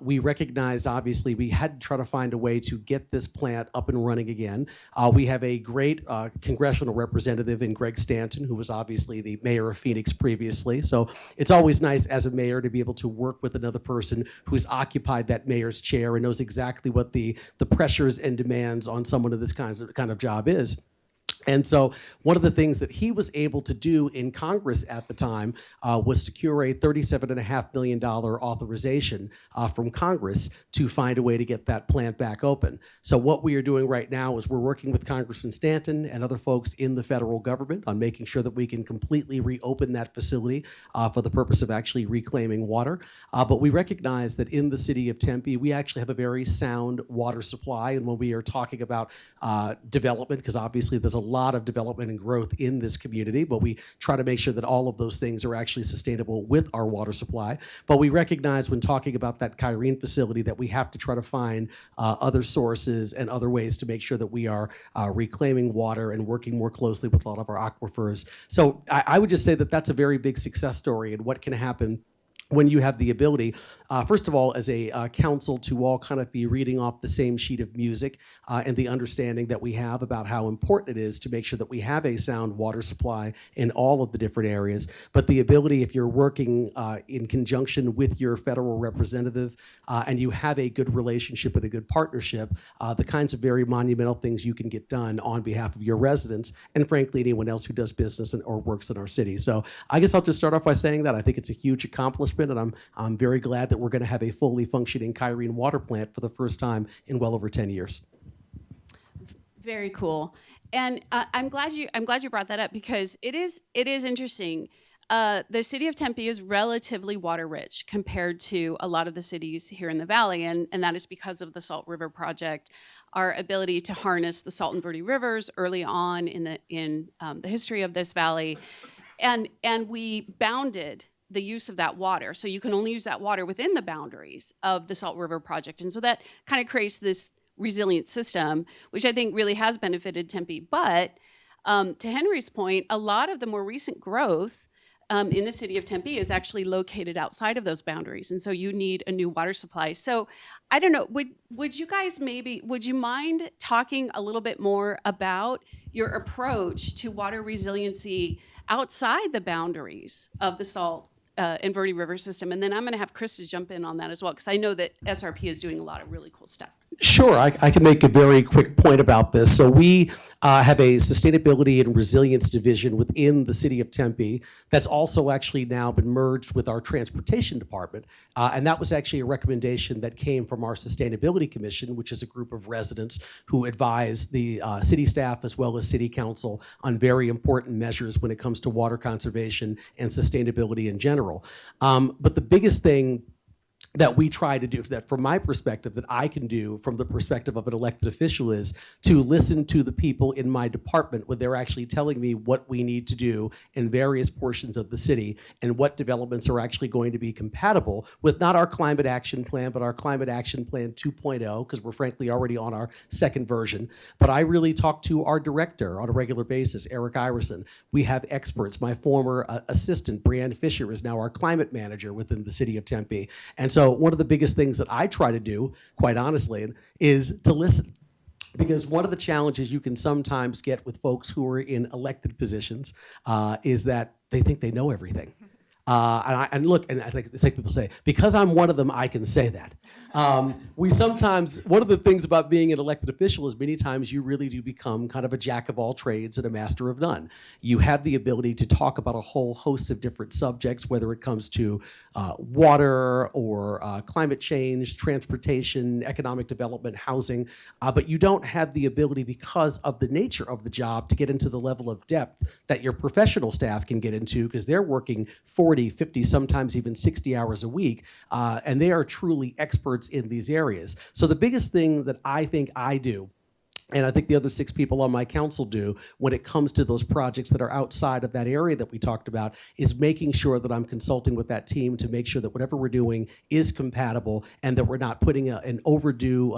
we recognized, obviously, we had to try to find a way to get this plant up and running again. We have a great congressional representative in Greg Stanton, who was obviously the mayor of Phoenix previously. So it's always nice as a mayor to be able to work with another person who's occupied that mayor's chair and knows exactly what the pressures and demands on someone of this kind of job is. And so one of the things that he was able to do in Congress at the time was secure a $37.5 million authorization from Congress to find a way to get that plant back open. So what we are doing right now is we're working with Congressman Stanton and other folks in the federal government on making sure that we can completely reopen that facility for the purpose of actually reclaiming water. But we recognize that in the city of Tempe, we actually have a very sound water supply. And when we are talking about development, because obviously there's a lot of development and growth in this community, but we try to make sure that all of those things are actually sustainable with our water supply. But we recognize when talking about that Kyrene facility that we have to try to find other sources and other ways to make sure that we are reclaiming water and working more closely with a lot of our aquifers. So I would just say that that's a very big success story and what can happen when you have the ability, first of all, as a council to all kind of be reading off the same sheet of music and the understanding that we have about how important it is to make sure that we have a sound water supply in all of the different areas, but the ability, if you're working in conjunction with your federal representative and you have a good relationship and a good partnership, the kinds of very monumental things you can get done on behalf of your residents and frankly anyone else who does business or works in our city. So I guess I'll just start off by saying that I think it's a huge accomplishment, and I'm very glad that we're going to have a fully functioning Kyrene water plant for the first time in well over 10 years. Very cool. And I'm glad you brought that up because it is interesting. The city of Tempe is relatively water rich compared to a lot of the cities here in the valley, and that is because of the Salt River Project. Our ability to harness the Salt and Verde rivers early on in the history of this valley, and we bounded the use of that water. So you can only use that water within the boundaries of the Salt River Project. And so that kind of creates this resilient system, which I think really has benefited Tempe. But to Henry's point, a lot of the more recent growth in the city of Tempe is actually located outside of those boundaries. And so you need a new water supply. So I don't know, would you mind talking a little bit more about your approach to water resiliency outside the boundaries of the Salt and Verde River system? And then I'm going to have Krista jump in on that as well, because I know that SRP is doing a lot of really cool stuff. Sure, I can make a very quick point about this. So we have a sustainability and resilience division within the city of Tempe that's also actually now been merged with our transportation department. And that was actually a recommendation that came from our sustainability commission, which is a group of residents who advise the city staff as well as city council on very important measures when it comes to water conservation and sustainability in general. But the biggest thing that we try to do, that from my perspective, that I can do from the perspective of an elected official, is to listen to the people in my department when they're actually telling me what we need to do in various portions of the city and what developments are actually going to be compatible with not our climate action plan, but our climate action plan 2.0, because we're frankly already on our second version. But I really talk to our director on a regular basis, Eric Iverson. We have experts. My former assistant, Brianne Fisher, is now our climate manager within the city of Tempe. And so one of the biggest things that I try to do, quite honestly, is to listen. Because one of the challenges you can sometimes get with folks who are in elected positions is that they think they know everything. And look, and I think it's like people say, because I'm one of them, I can say that. We sometimes, one of the things about being an elected official is many times you really do become kind of a jack of all trades and a master of none. You have the ability to talk about a whole host of different subjects, whether it comes to water or climate change, transportation, economic development, housing, but you don't have the ability, because of the nature of the job, to get into the level of depth that your professional staff can get into, because they're working 40, 50, sometimes even 60 hours a week, and they are truly experts in these areas. So the biggest thing that I think I do, and I think the other 6 people on my council do, when it comes to those projects that are outside of that area that we talked about, is making sure that I'm consulting with that team to make sure that whatever we're doing is compatible and that we're not putting an overdue,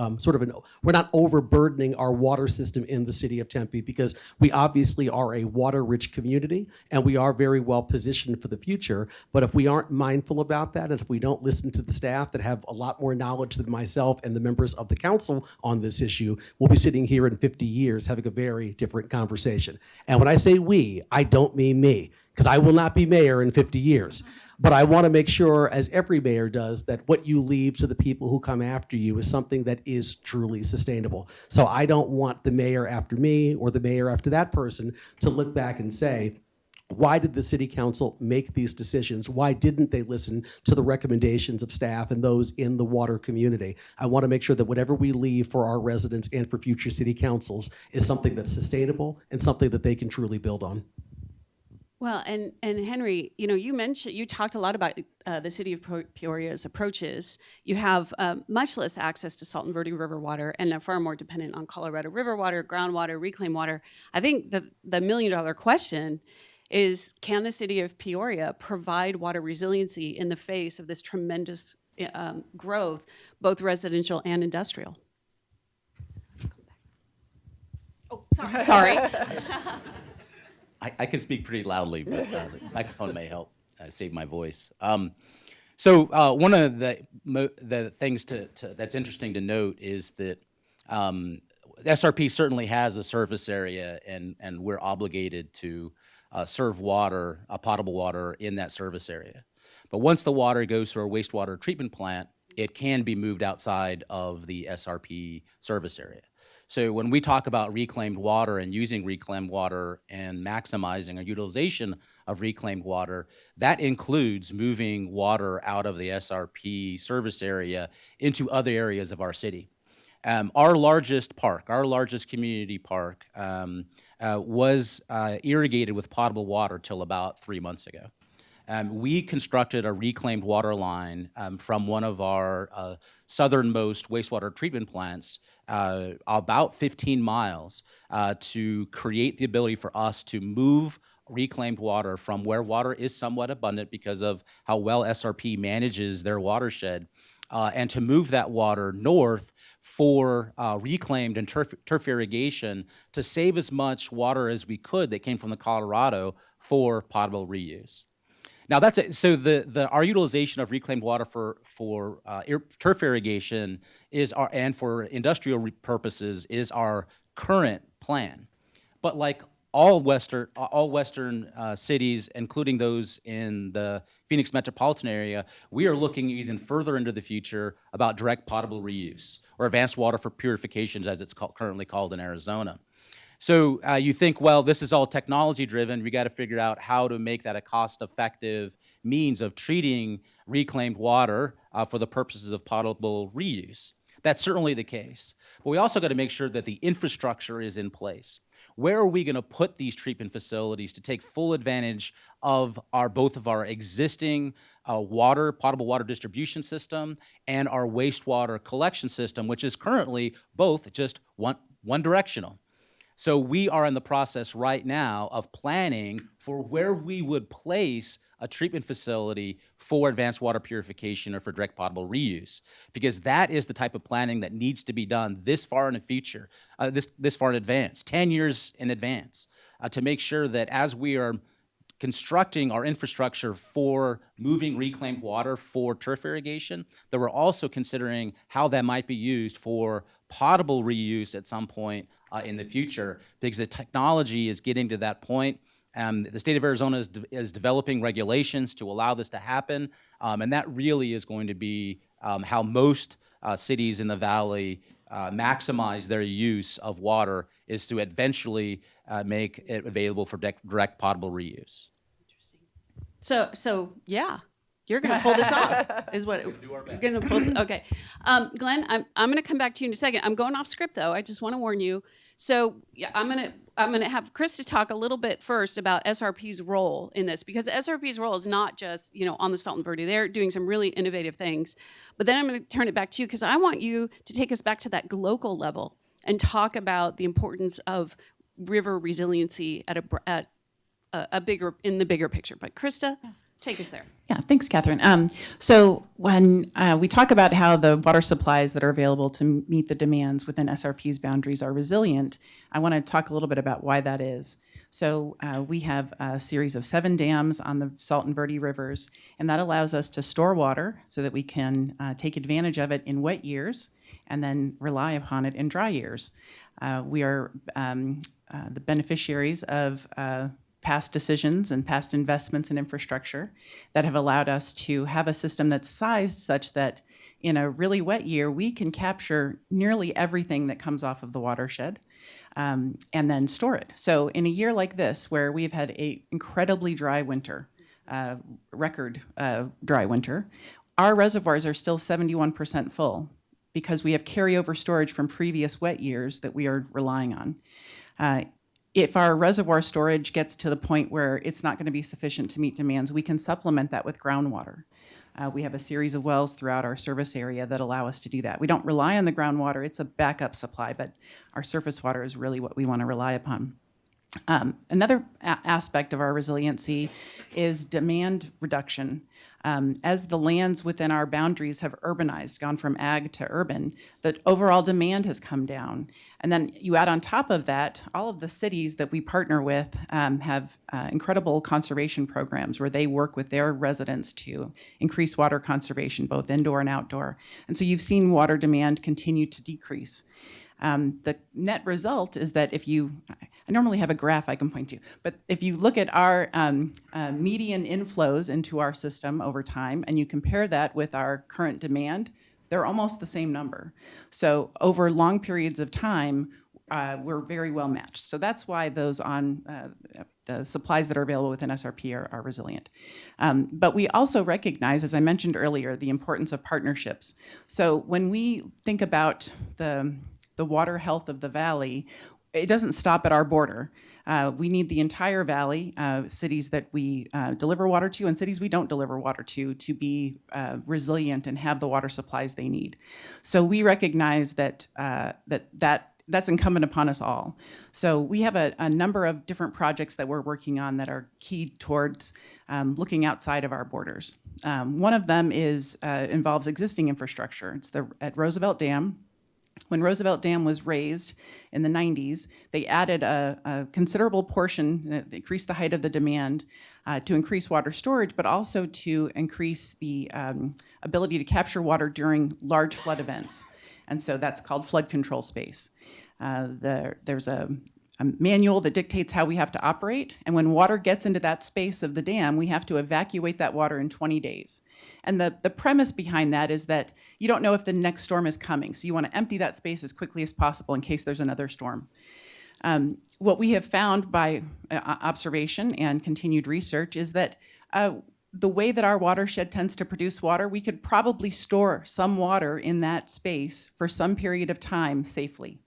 we're not overburdening our water system in the city of Tempe, because we obviously are a water-rich community and we are very well positioned for the future. But if we aren't mindful about that, and if we don't listen to the staff that have a lot more knowledge than myself and the members of the council on this issue, we'll be sitting here in 50 years having a very different conversation. And when I say we, I don't mean me, because I will not be mayor in 50 years. But I want to make sure, as every mayor does, that what you leave to the people who come after you is something that is truly sustainable. So I don't want the mayor after me or the mayor after that person to look back and say, why did the city council make these decisions? Why didn't they listen to the recommendations of staff and those in the water community? I want to make sure that whatever we leave for our residents and for future city councils is something that's sustainable and something that they can truly build on. Well, and Henry, you talked a lot about the city of Peoria's approaches. You have much less access to Salt and Verde River water and are far more dependent on Colorado River water, groundwater, reclaimed water. I think the $1 million question is, can the city of Peoria provide water resiliency in the face of this tremendous growth, both residential and industrial? Oh, sorry. I can speak pretty loudly, but the microphone may help save my voice. So one of the things that's interesting to note is that SRP certainly has a surface area, and we're obligated to serve water, potable water, in that service area. But once the water goes through a wastewater treatment plant, it can be moved outside of the SRP service area. So when we talk about reclaimed water and using reclaimed water and maximizing our utilization of reclaimed water, that includes moving water out of the SRP service area into other areas of our city. Our largest park, our largest community park, was irrigated with potable water till about 3 months ago. We constructed a reclaimed water line from one of our southernmost wastewater treatment plants about 15 miles to create the ability for us to move reclaimed water from where water is somewhat abundant because of how well SRP manages their watershed, and to move that water north for reclaimed and turf irrigation to save as much water as we could that came from the Colorado for potable reuse. Now that's it. So our utilization of reclaimed water for turf irrigation and for industrial purposes is our current plan. But like all Western cities, including those in the Phoenix metropolitan area, we are looking even further into the future about direct potable reuse, or advanced water for purifications, as it's currently called in Arizona. So you think, well, this is all technology driven. We got to figure out how to make that a cost-effective means of treating reclaimed water for the purposes of potable reuse. That's certainly the case. But we also got to make sure that the infrastructure is in place. Where are we going to put these treatment facilities to take full advantage of both of our existing potable water distribution system and our wastewater collection system, which is currently both just one directional? So we are in the process right now of planning for where we would place a treatment facility for advanced water purification or for direct potable reuse, because that is the type of planning that needs to be done this far in the future, this far in advance, 10 years in advance, to make sure that as we are constructing our infrastructure for moving reclaimed water for turf irrigation, that we're also considering how that might be used for potable reuse at some point in the future, because the technology is getting to that point. The state of Arizona is developing regulations to allow this to happen, and that really is going to be how most cities in the valley maximize their use of water, is to eventually make it available for direct potable reuse. So yeah, you're going to pull this off, is what you're going to pull. Okay, Glenn, I'm going to come back to you in a second. I'm going off script though. I just want to warn you. So yeah, I'm going to have Krista talk a little bit first about SRP's role in this, because SRP's role is not just on the Salton Verde. They're doing some really innovative things, but then I'm going to turn it back to you because I want you to take us back to that local level and talk about the importance of river resiliency at in the bigger picture. But Krista, take us there. Yeah, thanks, Catherine. So when we talk about how the water supplies that are available to meet the demands within SRP's boundaries are resilient, I want to talk a little bit about why that is. So we have a series of 7 dams on the Salton Verde rivers, and that allows us to store water so that we can take advantage of it in wet years and then rely upon it in dry years. We are the beneficiaries of past decisions and past investments in infrastructure that have allowed us to have a system that's sized such that in a really wet year, we can capture nearly everything that comes off of the watershed and then store it. So in a year like this, where we've had an incredibly dry winter, record dry winter, our reservoirs are still 71% full because we have carryover storage from previous wet years that we are relying on. If our reservoir storage gets to the point where it's not going to be sufficient to meet demands, we can supplement that with groundwater. We have a series of wells throughout our service area that allow us to do that. We don't rely on the groundwater, it's a backup supply, but our surface water is really what we want to rely upon. Another aspect of our resiliency is demand reduction. As the lands within our boundaries have urbanized, gone from ag to urban, the overall demand has come down. And then you add on top of that, all of the cities that we partner with have incredible conservation programs where they work with their residents to increase water conservation, both indoor and outdoor. And so you've seen water demand continue to decrease. The net result is that I normally have a graph I can point to, but if you look at our median inflows into our system over time and you compare that with our current demand, they're almost the same number. So over long periods of time, we're very well matched. So that's why those the supplies that are available within SRP are resilient. But we also recognize, as I mentioned earlier, the importance of partnerships. So when we think about the water health of the valley, it doesn't stop at our border. We need the entire valley, cities that we deliver water to and cities we don't deliver water to be resilient and have the water supplies they need. So we recognize that's incumbent upon us all. So we have a number of different projects that we're working on that are key towards looking outside of our borders. One of them involves existing infrastructure. It's at Roosevelt Dam. When Roosevelt Dam was raised in the 90s, they added a considerable portion, they increased the height of the demand to increase water storage, but also to increase the ability to capture water during large flood events. And so that's called flood control space. There's a manual that dictates how we have to operate. And when water gets into that space of the dam, we have to evacuate that water in 20 days. And the premise behind that is that you don't know if the next storm is coming. So you want to empty that space as quickly as possible in case there's another storm. What we have found by observation and continued research is that the way that our watershed tends to produce water, we could probably store some water in that space for some period of time safely.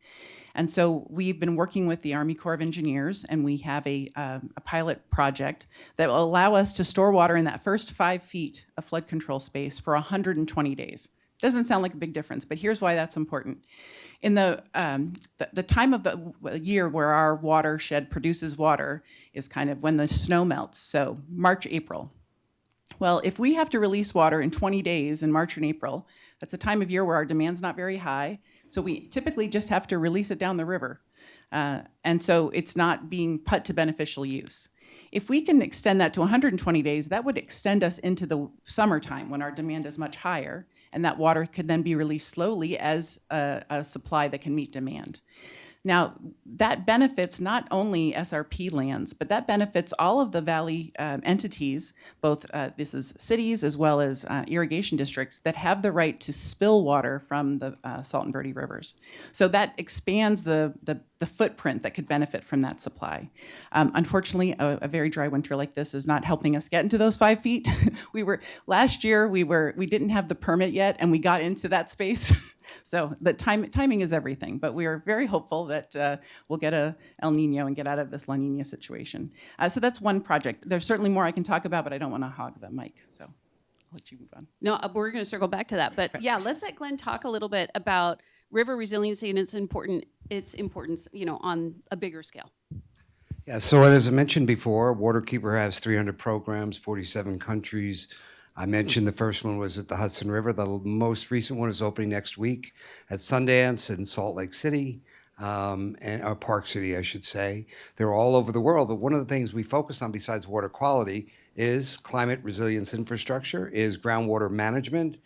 And so we've been working with the Army Corps of Engineers, and we have a pilot project that will allow us to store water in that first 5 feet of flood control space for 120 days. Doesn't sound like a big difference, but here's why that's important. In the time of the year where our watershed produces water is kind of when the snow melts, so March, April. Well, if we have to release water in 20 days in March and April, that's a time of year where our demand's not very high, so we typically just have to release it down the river. And so it's not being put to beneficial use. If we can extend that to 120 days, that would extend us into the summertime when our demand is much higher, and that water could then be released slowly as a supply that can meet demand. Now, that benefits not only SRP lands, but that benefits all of the valley entities, both this is cities as well as irrigation districts that have the right to spill water from the Salt and Verde rivers. So that expands the footprint that could benefit from that supply. Unfortunately, a very dry winter like this is not helping us get into those 5 feet. Last year we didn't have the permit yet, and we got into that space. So the timing is everything, but we are very hopeful that we'll get a El Nino and get out of this La Nina situation. So that's one project. There's certainly more I can talk about, but I don't want to hog the mic, so I'll let you move on. No, we're going to circle back to that. But yeah, let's let Glenn talk a little bit about river resiliency and its importance, on a bigger scale. Yeah, so as I mentioned before, Waterkeeper has 300 programs, 47 countries. I mentioned the first one was at the Hudson River. The most recent one is opening next week at Sundance in Salt Lake City, or Park City, I should say. They're all over the world, but one of the things we focus on besides water quality is climate resilience infrastructure, is groundwater management,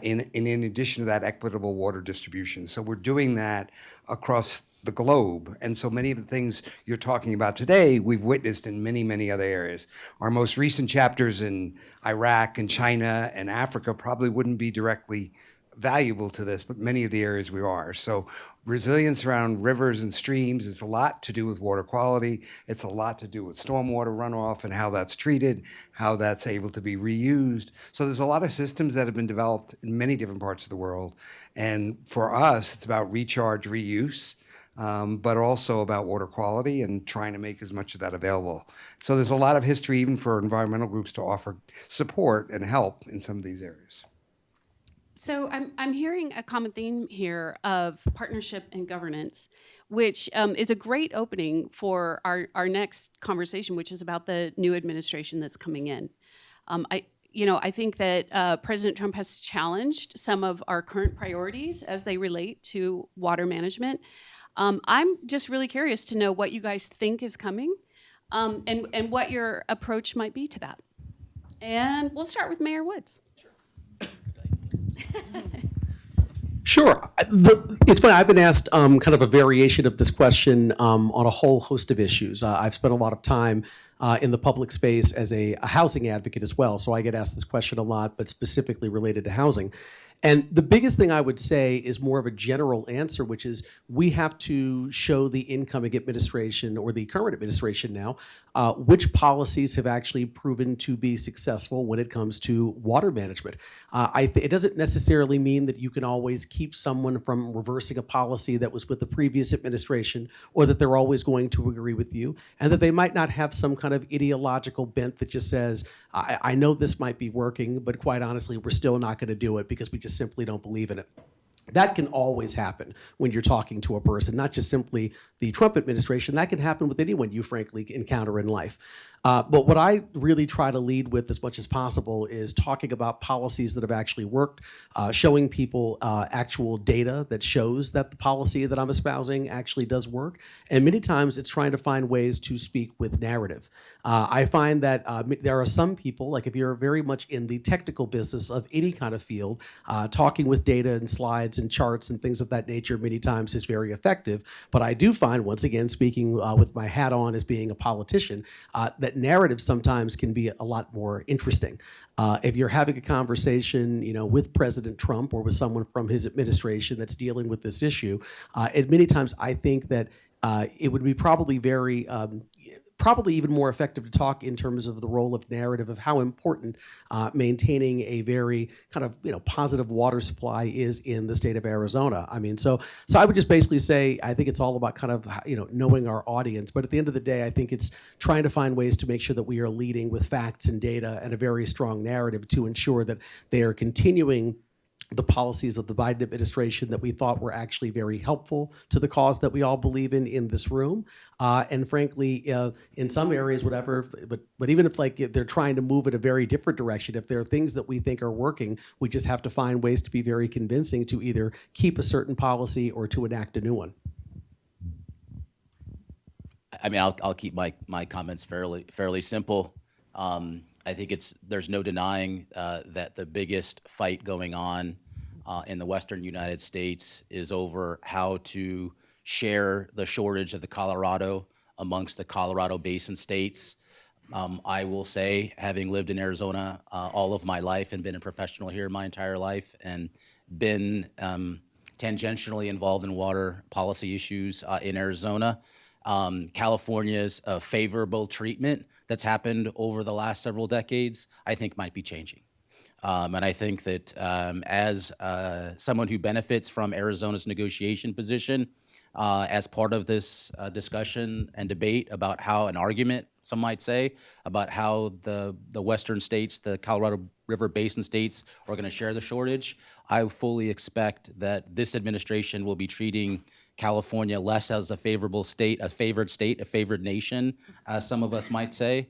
in addition to that, equitable water distribution. So we're doing that across the globe. And so many of the things you're talking about today, we've witnessed in many, many other areas. Our most recent chapters in Iraq and China and Africa probably wouldn't be directly valuable to this, but many of the areas we are. So resilience around rivers and streams is a lot to do with water quality. It's a lot to do with stormwater runoff and how that's treated, how that's able to be reused. So there's a lot of systems that have been developed in many different parts of the world. And for us, it's about recharge, reuse, but also about water quality and trying to make as much of that available. So there's a lot of history even for environmental groups to offer support and help in some of these areas. So I'm hearing a common theme here of partnership and governance, which is a great opening for our next conversation, which is about the new administration that's coming in. I think that President Trump has challenged some of our current priorities as they relate to water management. I'm just really curious to know what you guys think is coming, and what your approach might be to that. And we'll start with Mayor Woods. Sure. It's funny. I've been asked kind of a variation of this question on a whole host of issues. I've spent a lot of time in the public space as a housing advocate as well, so I get asked this question a lot, but specifically related to housing. And the biggest thing I would say is more of a general answer, which is we have to show the incoming administration or the current administration now which policies have actually proven to be successful when it comes to water management. It doesn't necessarily mean that you can always keep someone from reversing a policy that was with the previous administration, or that they're always going to agree with you, and that they might not have some kind of ideological bent that just says, I know this might be working, but quite honestly, we're still not going to do it because we just simply don't believe in it. That can always happen when you're talking to a person, not just simply the Trump administration. That can happen with anyone you frankly encounter in life. But what I really try to lead with as much as possible is talking about policies that have actually worked, showing people actual data that shows that the policy that I'm espousing actually does work. And many times it's trying to find ways to speak with narrative. I find that there are some people, like if you're very much in the technical business of any kind of field, talking with data and slides slides and charts and things of that nature many times is very effective. But I do find, once again, speaking with my hat on as being a politician, that narrative sometimes can be a lot more interesting. If you're having a conversation, with President Trump or with someone from his administration that's dealing with this issue, and many times I think that it would be probably probably even more effective to talk in terms of the role of narrative of how important maintaining a very kind of positive water supply is in the state of Arizona. I mean, so I would just basically say I think it's all about kind of knowing our audience. But at the end of the day, I think it's trying to find ways to make sure that we are leading with facts and data and a very strong narrative to ensure that they are continuing the policies of the Biden administration that we thought were actually very helpful to the cause that we all believe in this room. And frankly, in some areas, whatever, but even if they're trying to move in a very different direction, if there are things that we think are working, we just have to find ways to be very convincing to either keep a certain policy or to enact a new one. I mean, I'll keep my comments fairly simple. I think there's no denying that the biggest fight going on in the western United States is over how to share the shortage of the Colorado amongst the Colorado Basin states. I will say, having lived in Arizona all of my life and been a professional here my entire life and been tangentially involved in water policy issues in Arizona, California's favorable treatment that's happened over the last several decades, I think might be changing. And I think that as someone who benefits from Arizona's negotiation position, as part of this discussion and debate about how an argument, some might say, about how the western states, the Colorado River Basin states are going to share the shortage, I fully expect that this administration will be treating California less as a favorable state, a favored nation, as some of us might say,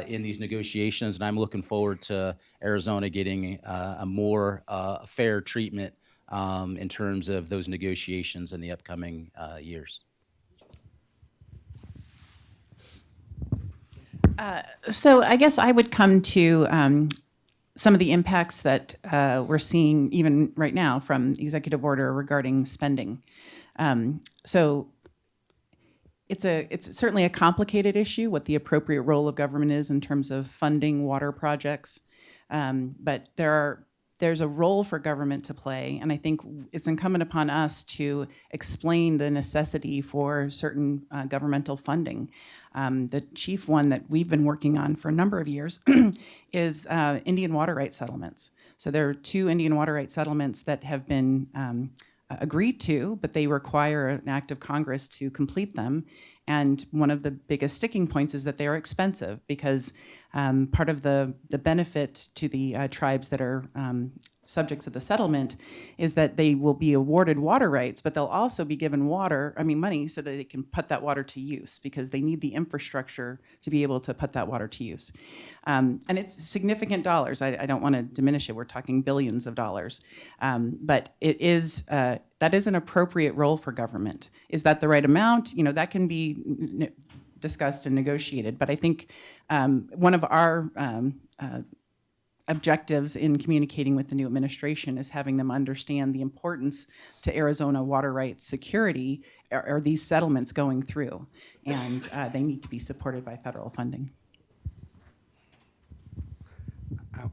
in these negotiations. And I'm looking forward to Arizona getting a more fair treatment in terms of those negotiations in the upcoming years. So I guess I would come to some of the impacts that we're seeing even right now from executive order regarding spending. So it's certainly a complicated issue, what the appropriate role of government is in terms of funding water projects. But there's a role for government to play, and I think it's incumbent upon us to explain the necessity for certain governmental funding. The chief one that we've been working on for a number of years is Indian water rights settlements. So there are 2 Indian water rights settlements that have been agreed to, but they require an act of Congress to complete them. And one of the biggest sticking points is that they are expensive because part of the benefit to the tribes that are subjects of the settlement is that they will be awarded water rights, but they'll also be given money so that they can put that water to use because they need the infrastructure to be able to put that water to use. And it's significant dollars. I don't want to diminish it. We're talking billions of dollars. But it is that is an appropriate role for government. Is that the right amount? That can be discussed and negotiated. But I think one of our objectives in communicating with the new administration is having them understand the importance to Arizona water rights security are these settlements going through, and they need to be supported by federal funding.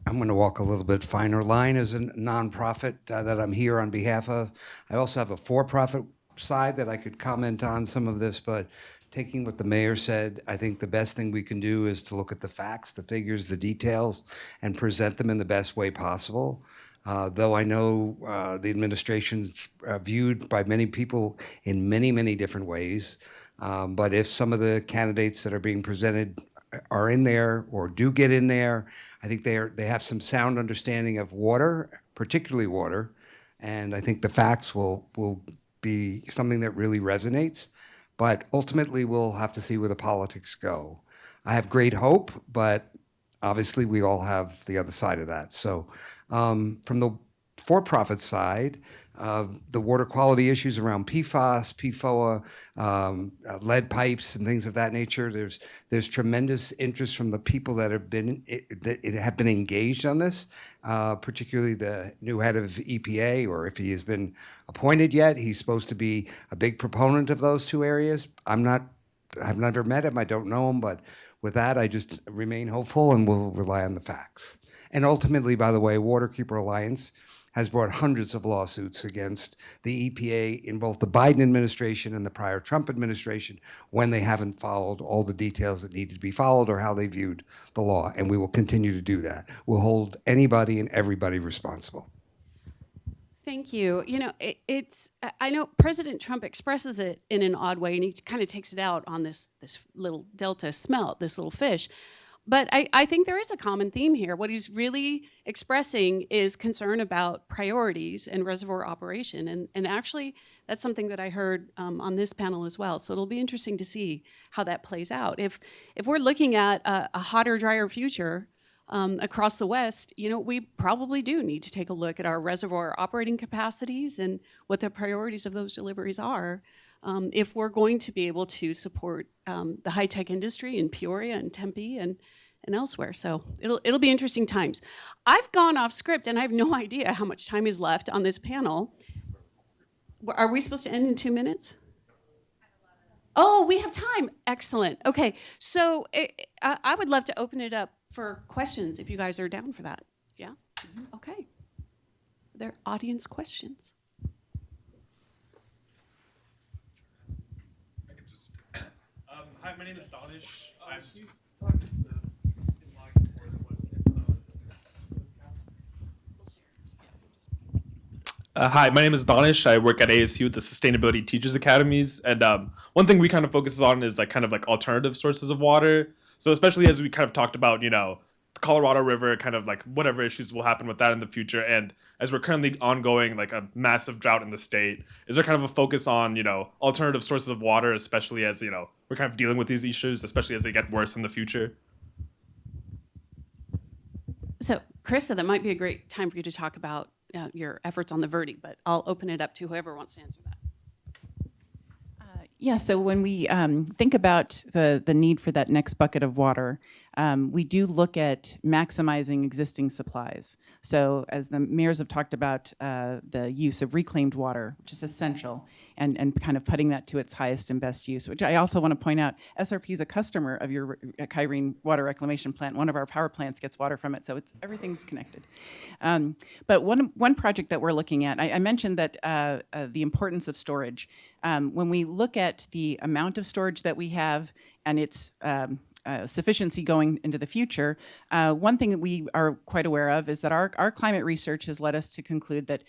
I'm going to walk a little bit finer line as a nonprofit that I'm here on behalf of. I also have a for-profit side that I could comment on some of this, but taking what the mayor said, I think the best thing we can do is to look at the facts, the figures, the details, and present them in the best way possible. Though I know the administration's viewed by many people in many, many different ways. But if some of the candidates that are being presented are in there or do get in there, I think they have some sound understanding of water, particularly water, and I think the facts will be something that really resonates. But ultimately, we'll have to see where the politics go. I have great hope, but obviously we all have the other side of that. So from the for-profit side, the water quality issues around PFAS, PFOA, lead pipes, and things of that nature. There's tremendous interest from the people that have been engaged on this, particularly the new head of EPA, or if he has been appointed yet. He's supposed to be a big proponent of those two areas. I've never met him. I don't know him, but with that, I just remain hopeful and will rely on the facts. And ultimately, by the way, Waterkeeper Alliance has brought hundreds of lawsuits against the EPA in both the Biden administration and the prior Trump administration when they haven't followed all the details that needed to be followed or how they viewed the law. And we will continue to do that. We'll hold anybody and everybody responsible. Thank you. You know, I know President Trump expresses it in an odd way, and he kind of takes it out on this little delta smelt, this little fish. But I think there is a common theme here. What he's really expressing is concern about priorities and reservoir operation. And actually, that's something that I heard on this panel as well. So it'll be interesting to see how that plays out. If we're looking at a hotter, drier future across the West, you know, we probably do need to take a look at our reservoir operating capacities and what the priorities of those deliveries are. If we're going to be able to support the high-tech industry in Peoria and Tempe and elsewhere. So it'll be interesting times. I've gone off script and I have no idea how much time is left on this panel. Are we supposed to end in 2 minutes? Oh, we have time. Excellent. Okay, so I would love to open it up for questions if you guys are down for that. Yeah? Okay. Are there audience questions? Hi, my name is Danish. Hi, my name is Danish. I work at ASU, the Sustainability Teachers Academies, and one thing we kind of focus on is kind of alternative sources of water. So especially as we kind of talked about, you know, the Colorado River, kind of whatever issues will happen with that in the future, and as we're currently ongoing a massive drought in the state, is there kind of a focus on, you know, alternative sources of water, especially as, you know, we're kind of dealing with these issues, especially as they get worse in the future? So, Krista, that might be a great time for you to talk about your efforts on the Verde, but I'll open it up to whoever wants to answer that. Yeah, so when we think about the need for that next bucket of water, we do look at maximizing existing supplies. So as the mayors have talked about the use of reclaimed water, which is essential, and kind of putting that to its highest and best use, which I also want to point out, SRP is a customer of your Kyrene water reclamation plant. One of our power plants gets water from it, so everything's connected. But one project that we're looking at, I mentioned that the importance of storage. When we look at the amount of storage that we have and its sufficiency going into the future, one thing that we are quite aware of is that our climate research has led us to conclude that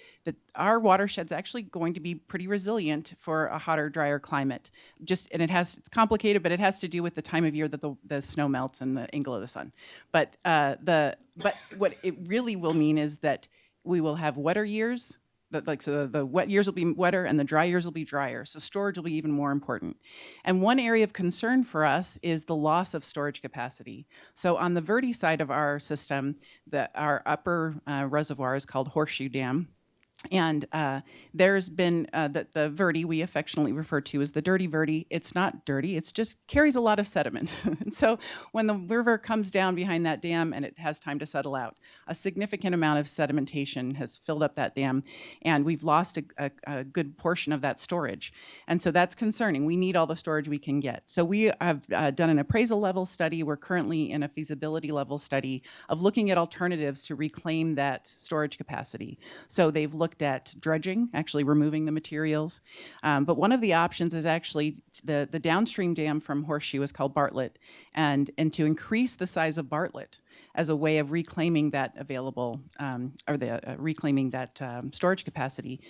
our watershed's actually going to be pretty resilient for a hotter, drier climate. And it's complicated, but it has to do with the time of year that the snow melts and the angle of the sun. But what it really will mean is that we will have wetter years. So the wet years will be wetter and the dry years will be drier. So storage will be even more important. And one area of concern for us is the loss of storage capacity. So on the Verde side of our system, our upper reservoir is called Horseshoe Dam. And there's been the Verde we affectionately refer to as the dirty Verde. It's not dirty, it's just carries a lot of sediment. And so when the river comes down behind that dam and it has time to settle out, a significant amount of sedimentation has filled up that dam, and we've lost a good portion of that storage. And so that's concerning. We need all the storage we can get. So we have done an appraisal level study. We're currently in a feasibility level study of looking at alternatives to reclaim that storage capacity. So they've looked at dredging, actually removing the materials. But one of the options is actually the downstream dam from Horseshoe is called Bartlett, and to increase the size of Bartlett as a way of reclaiming that available, reclaiming that storage capacity.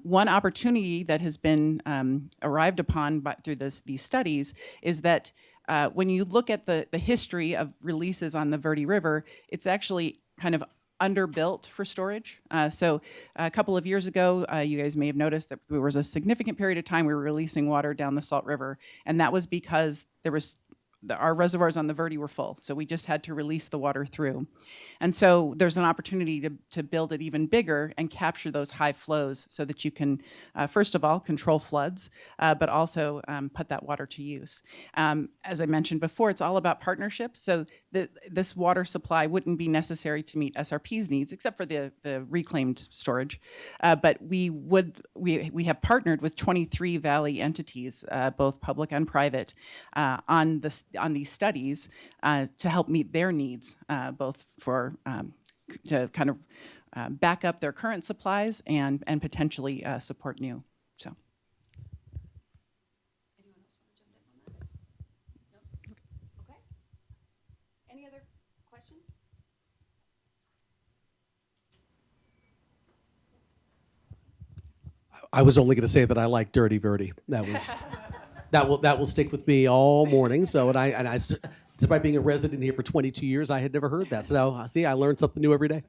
One opportunity that has been arrived upon through these studies is that when you look at the history of releases on the Verde River, it's actually kind of underbuilt for storage. So a couple of years ago, you guys may have noticed that there was a significant period of time we were releasing water down the Salt River, and that was because there was our reservoirs on the Verde were full, so we just had to release the water through. And so there's an opportunity to build it even bigger and capture those high flows so that you can, first of all, control floods, but also put that water to use. As I mentioned before, it's all about partnerships. So this water supply wouldn't be necessary to meet SRP's needs, except for the reclaimed storage. But we have partnered with 23 Valley entities, both public and private, on these studies to help meet their needs, both for to kind of back up their current supplies and potentially support new. So. Anyone else want to jump in on that? No? Okay. Any other questions? I was only going to say that I like Dirty Verde. That was that will stick with me all morning. So despite being a resident here for 22 years, I had never heard that. So see, I learned something new every day.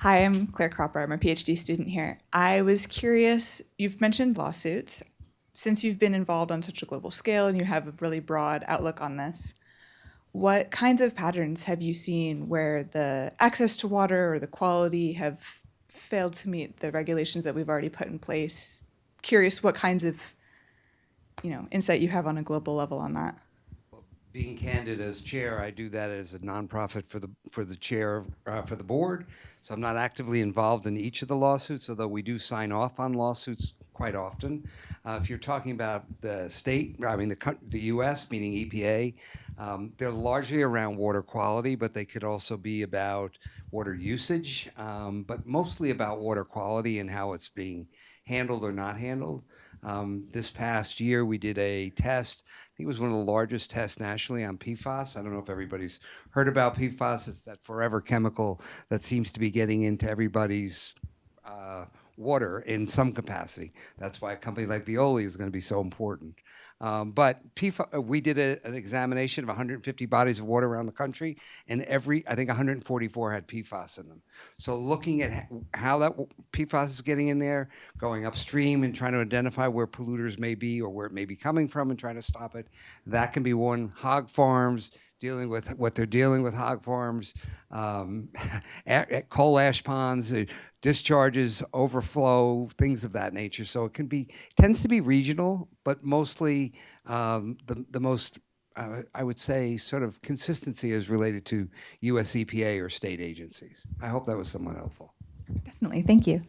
Hi, I'm Claire Cropper. I'm a PhD student here. I was curious, you've mentioned lawsuits. Since you've been involved on such a global scale and you have a really broad outlook on this, what kinds of patterns have you seen where the access to water or the quality have failed to meet the regulations that we've already put in place? Curious what kinds of, insight you have on a global level on that. Being candid as chair, I do that as a nonprofit for the chair for the board. So I'm not actively involved in each of the lawsuits, although we do sign off on lawsuits quite often. If you're talking about the state, the U.S., meaning EPA, they're largely around water quality, but they could also be about water usage, but mostly about water quality and how it's being handled or not handled. This past year, we did a test. I think it was one of the largest tests nationally on PFAS. I don't know if everybody's heard about PFAS. It's that forever chemical that seems to be getting into everybody's water in some capacity. That's why a company like Veolia is going to be so important. But PFAS, we did an examination of 150 bodies of water around the country, and I think 144 had PFAS in them. So looking at how that PFAS is getting in there, going upstream and trying to identify where polluters may be or where it may be coming from and trying to stop it, that can be one. Hog farms, dealing with what they're dealing with hog farms, coal ash ponds, discharges, overflow, things of that nature. So it tends to be regional, but mostly the most, I would say, sort of consistency is related to US EPA or state agencies. I hope that was somewhat helpful. Definitely, thank you.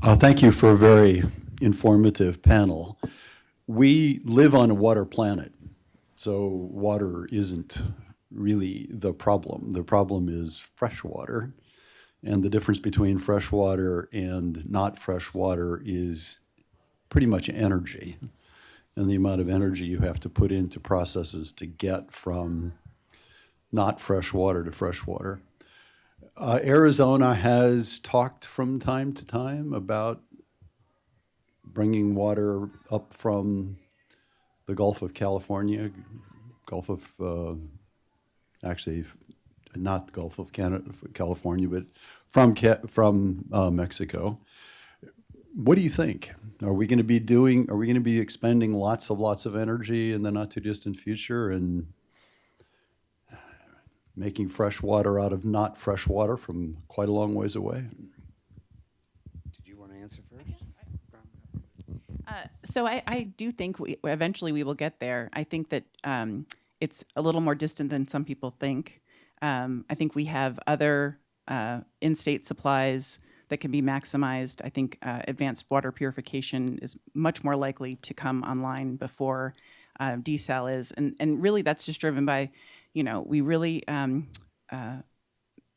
Thank you for a very informative panel. We live on a water planet, so water isn't really the problem. The problem is fresh water, and the difference between fresh water and not fresh water is pretty much energy, and the amount of energy you have to put into processes to get from not fresh water to fresh water. Arizona has talked from time to time about bringing water up from the Gulf of California, actually not the Gulf of California, but from Mexico. What do you think? Are we going to be expending lots of energy in the not too distant future and making fresh water out of not fresh water from quite a long ways away? Did you want to answer first? So I do think eventually we will get there. I think that it's a little more distant than some people think. I think we have other in-state supplies that can be maximized. I think advanced water purification is much more likely to come online before desal is. And really that's just driven by, we really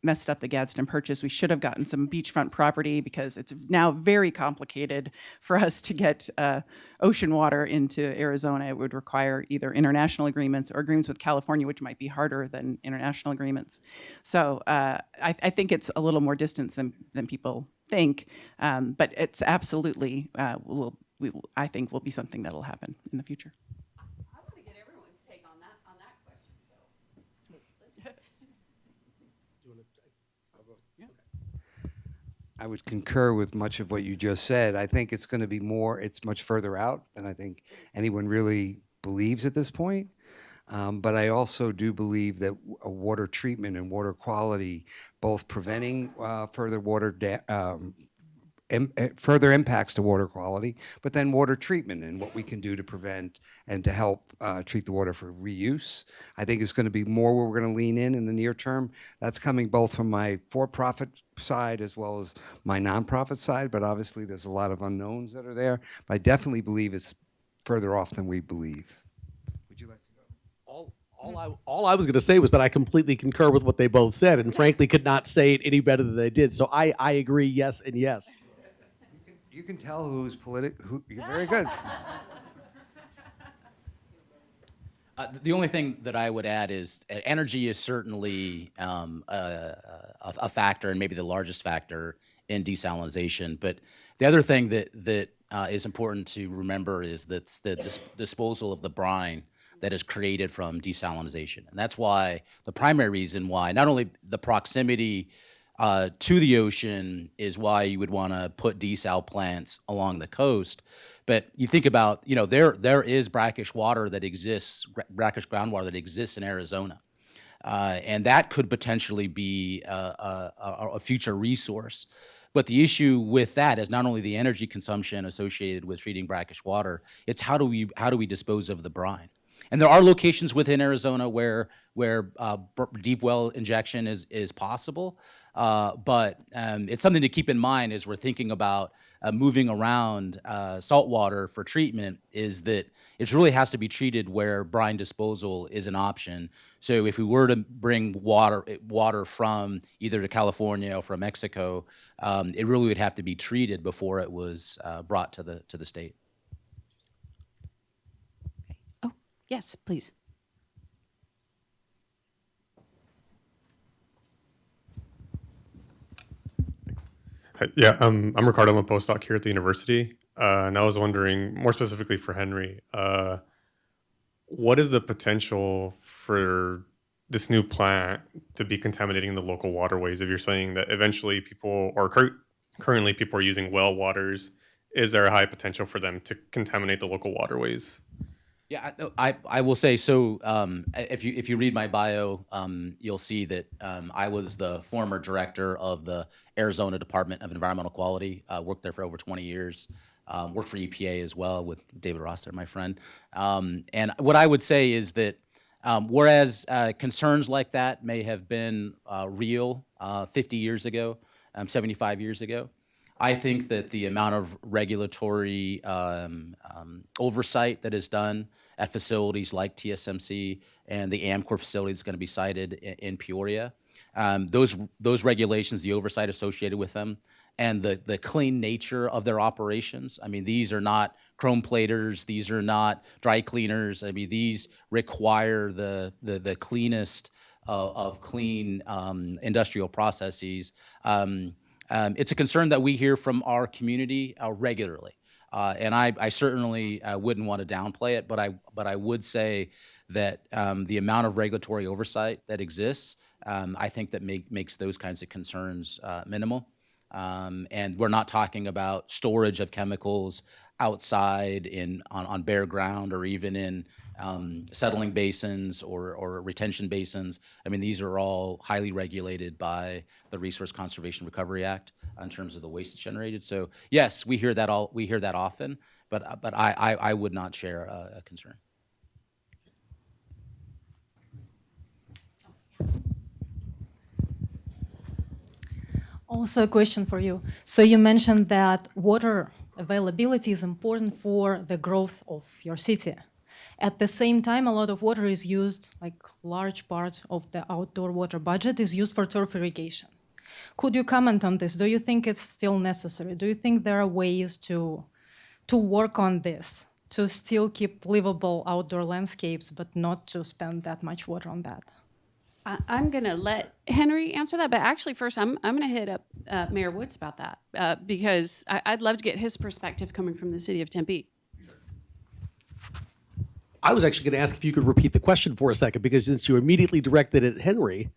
messed up the Gadsden Purchase. We should have gotten some beachfront property because it's now very complicated for us to get ocean water into Arizona. It would require either international agreements or agreements with California, which might be harder than international agreements. So I think it's a little more distant than people think, but it's absolutely, I think will be something that'll happen in the future. I want to get everyone's take on that question. So I would concur with much of what you just said. I think it's going to be it's much further out than I think anyone really believes at this point. But I also do believe that water treatment and water quality, both preventing further further impacts to water quality, but then water treatment and what we can do to prevent and to help treat the water for reuse. I think it's going to be more where we're going to lean in the near term. That's coming both from my for-profit side as well as my nonprofit side, but obviously there's a lot of unknowns that are there. But I definitely believe it's further off than we believe. Would you like to go? All I was going to say was that I completely concur with what they both said, and frankly could not say it any better than they did. So I agree, yes and yes. You can tell who's you're very good. The only thing that I would add is energy is certainly a factor, and maybe the largest factor in desalination. But the other thing that is important to remember is that the disposal of the brine that is created from desalination. And that's why the primary reason why not only the proximity to the ocean is why you would want to put desal plants along the coast. But you think about, there is brackish water that exists, brackish groundwater that exists in Arizona. And that could potentially be a future resource. But the issue with that is not only the energy consumption associated with treating brackish water, it's how do we dispose of the brine? And there are locations within Arizona where deep well injection is possible, but it's something to keep in mind as we're thinking about moving around salt water for treatment. Is that it really has to be treated where brine disposal is an option. So if we were to bring water from either to California or from Mexico, it really would have to be treated before it was brought to the state. Yes, please. Yeah, I'm Ricardo. I'm a postdoc here at the university, and I was wondering, more specifically for Henry, what is the potential for this new plant to be contaminating the local waterways? If you're saying that eventually currently people are using well waters, is there a high potential for them to contaminate the local waterways? Yeah, I will say so. If you read my bio, you'll see that I was the former director of the Arizona Department of Environmental Quality. Worked there for over 20 years. Worked for EPA as well with David Ross there, my friend. And what I would say is that whereas concerns like that may have been real 50 years ago, 75 years ago, I think that the amount of regulatory oversight that is done at facilities like TSMC and the Amcor facility that's going to be sited in Peoria, those regulations, the oversight associated with them, and the clean nature of their operations. I mean, these are not chrome platers. These are not dry cleaners. I mean, these require the cleanest of clean industrial processes. It's a concern that we hear from our community regularly. And I certainly wouldn't want to downplay it, but I would say that the amount of regulatory oversight that exists, I think that makes those kinds of concerns minimal. And we're not talking about storage of chemicals outside on bare ground or even in settling basins or retention basins. I mean, these are all highly regulated by the Resource Conservation Recovery Act in terms of the waste that's generated. So yes, we hear that often, but I would not share a concern. Also a question for you. So you mentioned that water availability is important for the growth of your city. At the same time, a lot of water is used, like large part of the outdoor water budget is used for turf irrigation. Could you comment on this? Do you think it's still necessary? Do you think there are ways to work on this, to still keep livable outdoor landscapes, but not to spend that much water on that? I'm going to let Henry answer that, but actually first I'm going to hit up Mayor Woods about that because I'd love to get his perspective coming from the city of Tempe. I was actually going to ask if you could repeat the question for a second, because since you immediately directed it at Henry,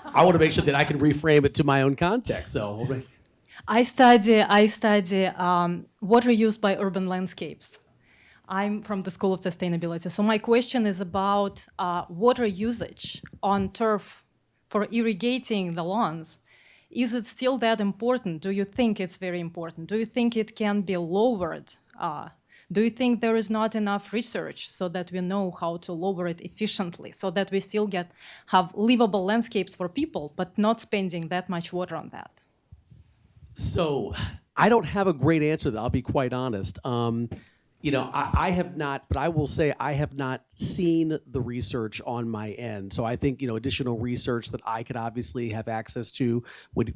I want to make sure that I can reframe it to my own context. So I study water use by urban landscapes. I'm from the School of Sustainability. So my question is about water usage on turf for irrigating the lawns. Is it still that important? Do you think it's very important? Do you think it can be lowered? Do you think there is not enough research so that we know how to lower it efficiently, so that we still have livable landscapes for people, but not spending that much water on that? So I don't have a great answer to that, I'll be quite honest. I have not, but I will say I have not seen the research on my end. So I think, additional research that I could obviously have access to would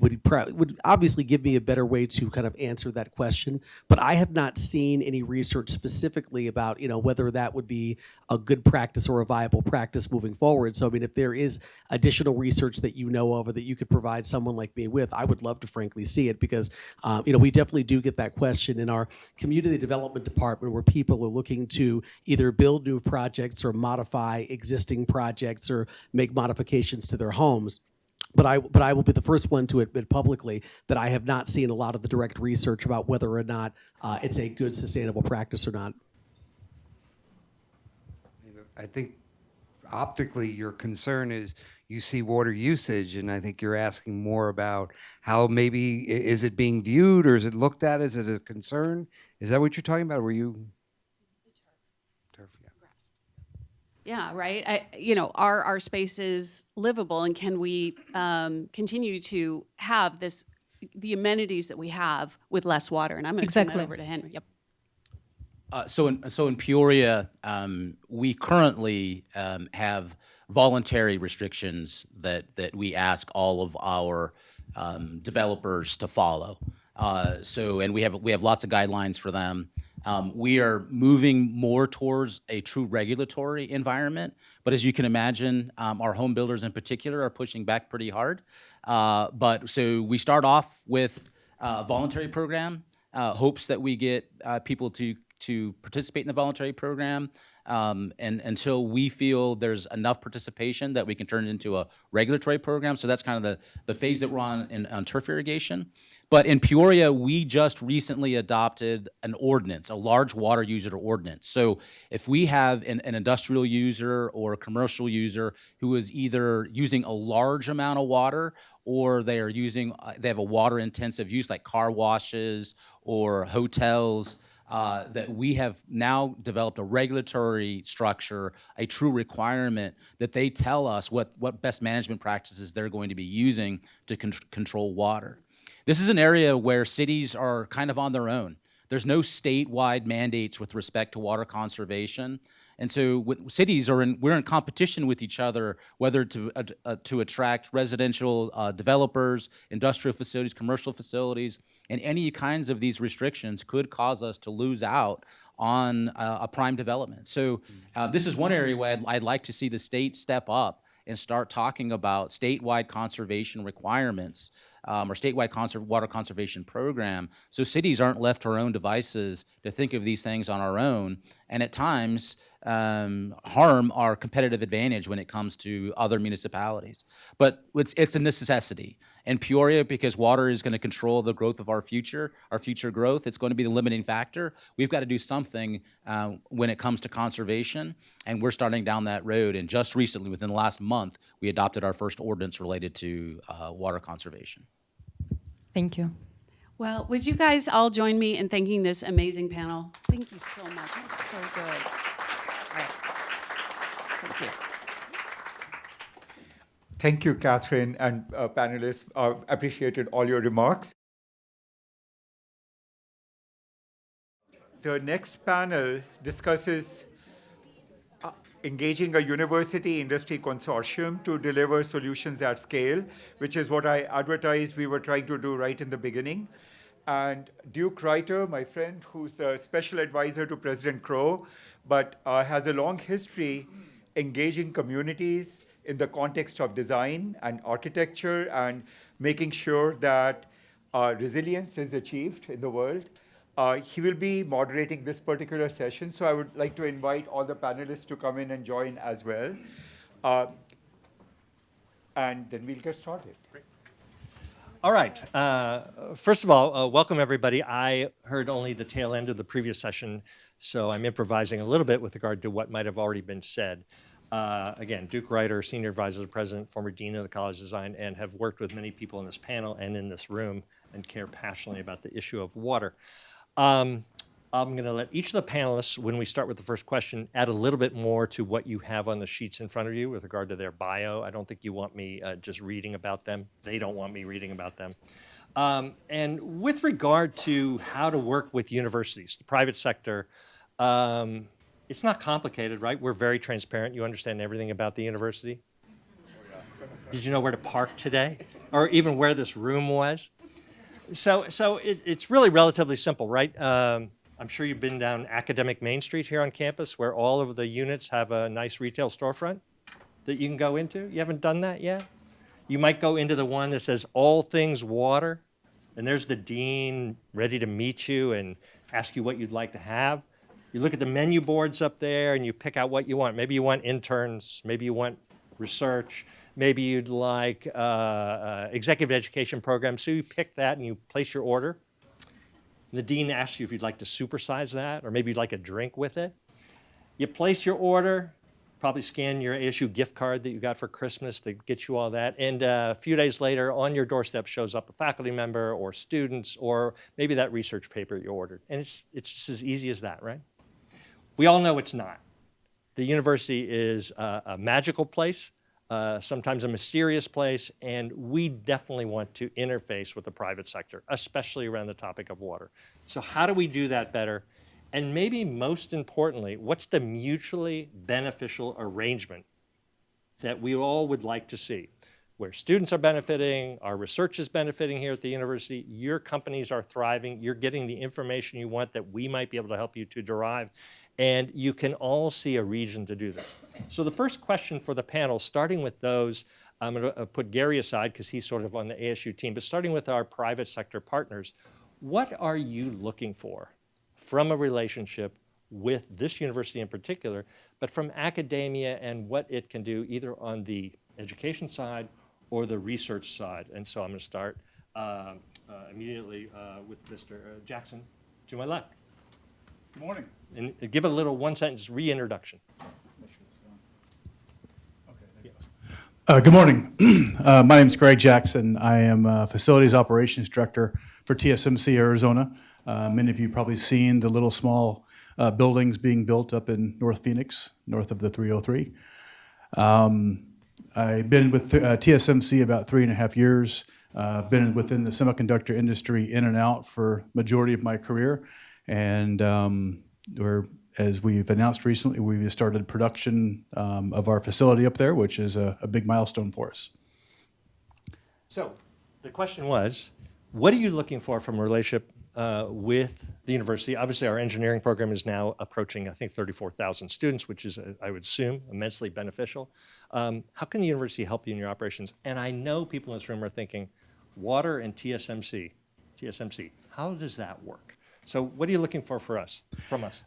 obviously give me a better way to kind of answer that question. But I have not seen any research specifically about, whether that would be a good practice or a viable practice moving forward. So, I mean, if there is additional research that you know of or that you could provide someone like me with, I would love to frankly see it because, we definitely do get that question in our community development department where people are looking to either build new projects or modify existing projects or make modifications to their homes. But I will be the first one to admit publicly that I have not seen a lot of the direct research about whether or not it's a good sustainable practice or not. I think optically your concern is you see water usage, and I think you're asking more about how maybe is it being viewed or is it looked at as a concern? Is that what you're talking about? Were you? Turf, yeah. Yeah, right. Are our spaces livable, and can we continue to have the amenities that we have with less water? And I'm going to turn that over to Henry. Yep. So in Peoria, we currently have voluntary restrictions that we ask all of our developers to follow. And we have lots of guidelines for them. We are moving more towards a true regulatory environment, but as you can imagine, our home builders in particular are pushing back pretty hard. But so we start off with a voluntary program, hopes that we get people to participate in the voluntary program, and until we feel there's enough participation that we can turn it into a regulatory program. So that's kind of the phase that we're on turf irrigation. But in Peoria, we just recently adopted an ordinance, a large water user ordinance. So if we have an industrial user or a commercial user who is either using a large amount of water or they have a water intensive use like car washes or hotels, that we have now developed a regulatory structure, a true requirement that they tell us what best management practices they're going to be using to control water. This is an area where cities are kind of on their own. There's no statewide mandates with respect to water conservation. And so cities we're in competition with each other, whether to attract residential developers, industrial facilities, commercial facilities, and any kinds of these restrictions could cause us to lose out on a prime development. So this is one area where I'd like to see the state step up and start talking about statewide conservation requirements or statewide water conservation program, so cities aren't left to our own devices to think of these things on our own, and at times harm our competitive advantage when it comes to other municipalities. But it's a necessity. In Peoria, because water is going to control the growth of our future growth, it's going to be the limiting factor. We've got to do something when it comes to conservation, and we're starting down that road. And just recently, within the last month, we adopted our first ordinance related to water conservation. Thank you. Well, would you guys all join me in thanking this amazing panel? Thank you so much. It was so good. All right. Thank you. Thank you, Catherine and panelists. Appreciated all your remarks. The next panel discusses engaging a university industry consortium to deliver solutions at scale, which is what I advertised we were trying to do right in the beginning. And Duke Reiter, my friend, who's the special advisor to President Crow, but has a long history engaging communities in the context of design and architecture and making sure that resilience is achieved in the world. He will be moderating this particular session, so I would like to invite all the panelists to come in and join as well. And then we'll get started. Great. All right. First of all, welcome everybody. I heard only the tail end of the previous session, so I'm improvising a little bit with regard to what might have already been said. Again, Duke Ryder, Senior Advisor to the President, former Dean of the College of Design, and have worked with many people in this panel and in this room and care passionately about the issue of water. I'm going to let each of the panelists, when we start with the first question, add a little bit more to what you have on the sheets in front of you with regard to their bio. I don't think you want me just reading about them. They don't want me reading about them. And with regard to how to work with universities, the private sector, it's not complicated, right? We're very transparent. You understand everything about the university. Did you know where to park today? Or even where this room was? So it's really relatively simple, right? I'm sure you've been down Academic Main Street here on campus where all of the units have a nice retail storefront that you can go into. You haven't done that yet? You might go into the one that says all things water, and there's the dean ready to meet you and ask you what you'd like to have. You look at the menu boards up there and you pick out what you want. Maybe you want interns, maybe you want research, maybe you'd like executive education programs. So you pick that and you place your order. The dean asks you if you'd like to supersize that, or maybe you'd like a drink with it. You place your order, probably scan your ASU gift card that you got for Christmas that gets you all that, and a few days later, on your doorstep shows up a faculty member or students, or maybe that research paper you ordered. And it's just as easy as that, right? We all know it's not. The university is a magical place, sometimes a mysterious place, and we definitely want to interface with the private sector, especially around the topic of water. So how do we do that better? And maybe most importantly, what's the mutually beneficial arrangement that we all would like to see? Where students are benefiting, our research is benefiting here at the university, your companies are thriving, you're getting the information you want that we might be able to help you to derive, and you can all see a reason to do this. So the first question for the panel, starting with those, I'm going to put Gary aside because he's sort of on the ASU team, but starting with our private sector partners, what are you looking for from a relationship with this university in particular, but from academia and what it can do either on the education side or the research side? And so I'm going to start immediately with Mr. Jackson to my left. Good morning. And give a little one-sentence reintroduction. Good morning. My name is Greg Jackson. I am Facilities Operations Director for TSMC Arizona. Many of you probably seen the little small buildings being built up in North Phoenix, north of the 303. I've been with TSMC about 3.5 years. Been within the semiconductor industry in and out for majority of my career. And as we've announced recently, we've started production of our facility up there, which is a big milestone for us. So the question was, what are you looking for from a relationship with the university? Obviously, our engineering program is now approaching, I think, 34,000 students, which is, I would assume, immensely beneficial. How can the university help you in your operations? And I know people in this room are thinking, water and TSMC, how does that work? So what are you looking for from us?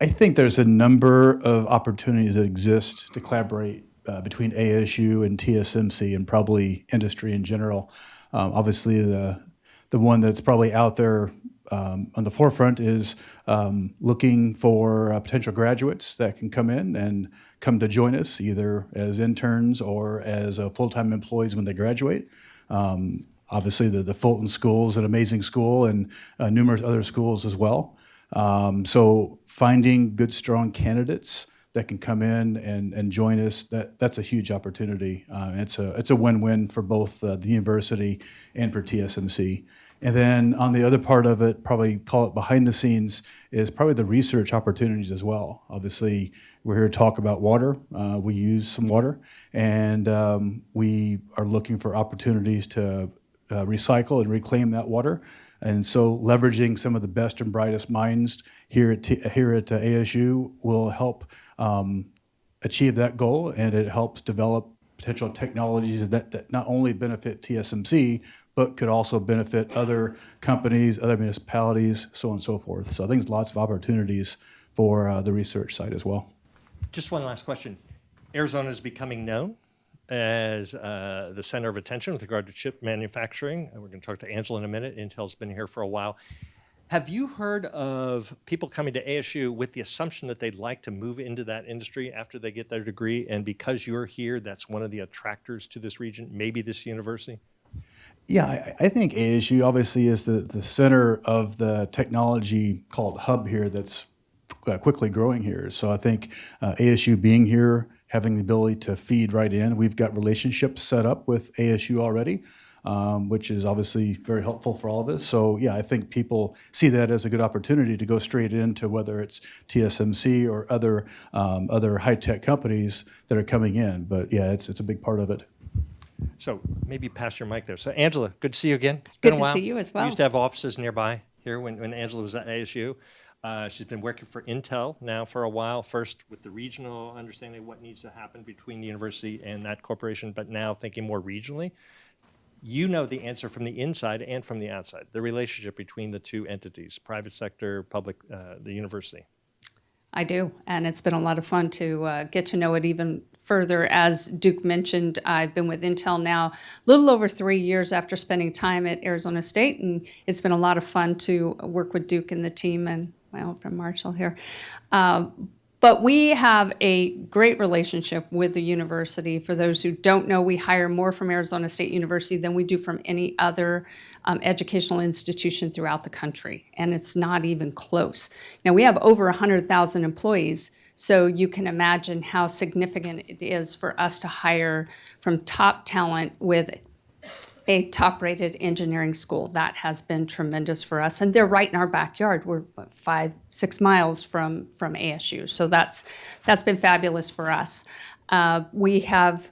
I think there's a number of opportunities that exist to collaborate between ASU and TSMC and probably industry in general. Obviously, the one that's probably out there on the forefront is looking for potential graduates that can come in and come to join us either as interns or as full-time employees when they graduate. Obviously, the Fulton School is an amazing school and numerous other schools as well. So finding good, strong candidates that can come in and join us, that's a huge opportunity. It's a win-win for both the university and for TSMC. And then on the other part of it, probably call it behind the scenes, is probably the research opportunities as well. Obviously, we're here to talk about water. We use some water, and we are looking for opportunities to recycle and reclaim that water. And so leveraging some of the best and brightest minds here at ASU will help achieve that goal, and it helps develop potential technologies that not only benefit TSMC, but could also benefit other companies, other municipalities, so on and so forth. So I think there's lots of opportunities for the research side as well. Just one last question. Arizona is becoming known as the center of attention with regard to chip manufacturing. We're going to talk to Angela in a minute. Intel's been here for a while. Have you heard of people coming to ASU with the assumption that they'd like to move into that industry after they get their degree, and because you're here, that's one of the attractors to this region, maybe this university? Yeah, I think ASU obviously is the center of the technology called hub here that's quickly growing here. So I think ASU being here, having the ability to feed right in, we've got relationships set up with ASU already, which is obviously very helpful for all of us. So yeah, I think people see that as a good opportunity to go straight into whether it's TSMC or other high-tech companies that are coming in. But yeah, it's a big part of it. So maybe pass your mic there. So Angela, good to see you again. It's Good been a to while. see you as well. We used to have offices nearby here when Angela was at ASU. She's been working for Intel now for a while, first with the regional understanding of what needs to happen between the university and that corporation, but now thinking more regionally. You know the answer from the inside and from the outside, the relationship between the two entities, private sector, public, the university. I do, and it's been a lot of fun to get to know it even further. As Duke mentioned, I've been with Intel now a little over 3 years after spending time at Arizona State, and it's been a lot of fun to work with Duke and the team and my old friend Marshall here. But we have a great relationship with the university. For those who don't know, we hire more from Arizona State University than we do from any other educational institution throughout the country, and it's not even close. Now, we have over 100,000 employees, so you can imagine how significant it is for us to hire from top talent with a top-rated engineering school. That has been tremendous for us, and they're right in our backyard. We're 5-6 miles from ASU, so that's been fabulous for us. We have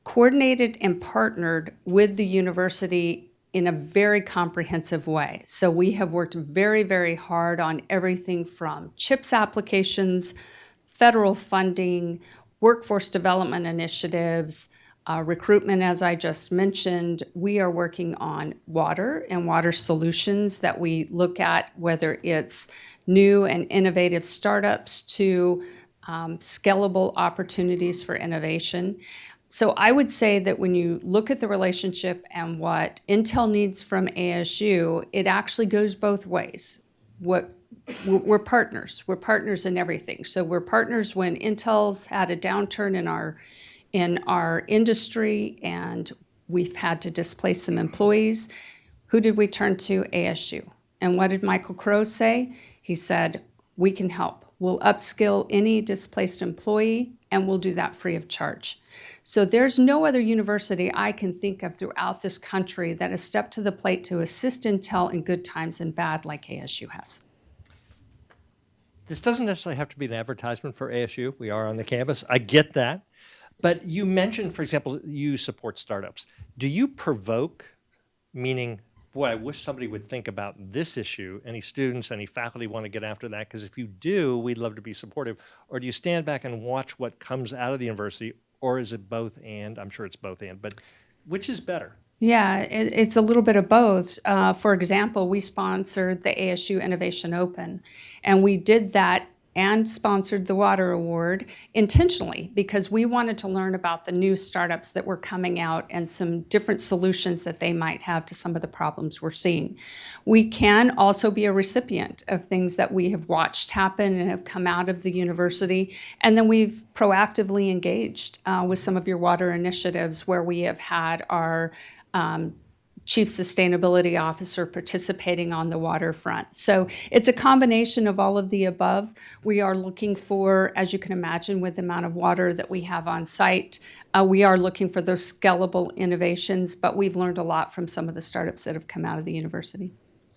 coordinated and partnered with the university in a very comprehensive way. So we have worked very, very hard on everything from CHIPS applications, federal funding, workforce development initiatives, recruitment, as I just mentioned. We are working on water and water solutions that we look at, whether it's new and innovative startups to scalable opportunities for innovation. So I would say that when you look at the relationship and what Intel needs from ASU, it actually goes both ways. We're partners. We're partners in everything. So we're partners when Intel's had a downturn in our industry and we've had to displace some employees. Who did we turn to? ASU. And what did Michael Crow say? He said, we can help. We'll upskill any displaced employee and we'll do that free of charge. So there's no other university I can think of throughout this country that has stepped to the plate to assist Intel in good times and bad like ASU has. This doesn't necessarily have to be an advertisement for ASU. We are on the campus. I get that. But you mentioned, for example, you support startups. Do you provoke, meaning, boy, I wish somebody would think about this issue? Any students, any faculty want to get after that? Because if you do, we'd love to be supportive. Or do you stand back and watch what comes out of the university? Or is it both and? I'm sure it's both and, but which is better? Yeah, it's a little bit of both. For example, we sponsored the ASU Innovation Open, and we did that and sponsored the Water Award intentionally because we wanted to learn about the new startups that were coming out and some different solutions that they might have to some of the problems we're seeing. We can also be a recipient of things that we have watched happen and have come out of the university, and then we've proactively engaged with some of your water initiatives where we have had our Chief Sustainability Officer participating on the waterfront. So it's a combination of all of the above. We are looking for, as you can imagine, with the amount of water that we have on site, we are looking for those scalable innovations, but we've learned a lot from some of the startups that have come out of the university.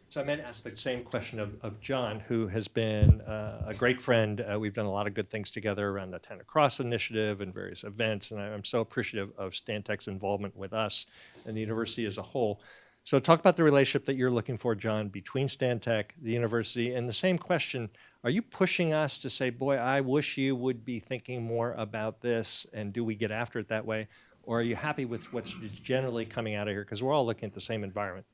So I meant to ask the same question of John, who has been a great friend. We've done a lot of good things together around the 10 Across initiative and various events, and I'm so appreciative of Stantec's involvement with us and the university as a whole. So talk about the relationship that you're looking for, John, between Stantec, the university, and the same question, are you pushing us to say, boy, I wish you would be thinking more about this, and do we get after it that way? Or are you happy with what's generally coming out of here? Because we're all looking at the same environment.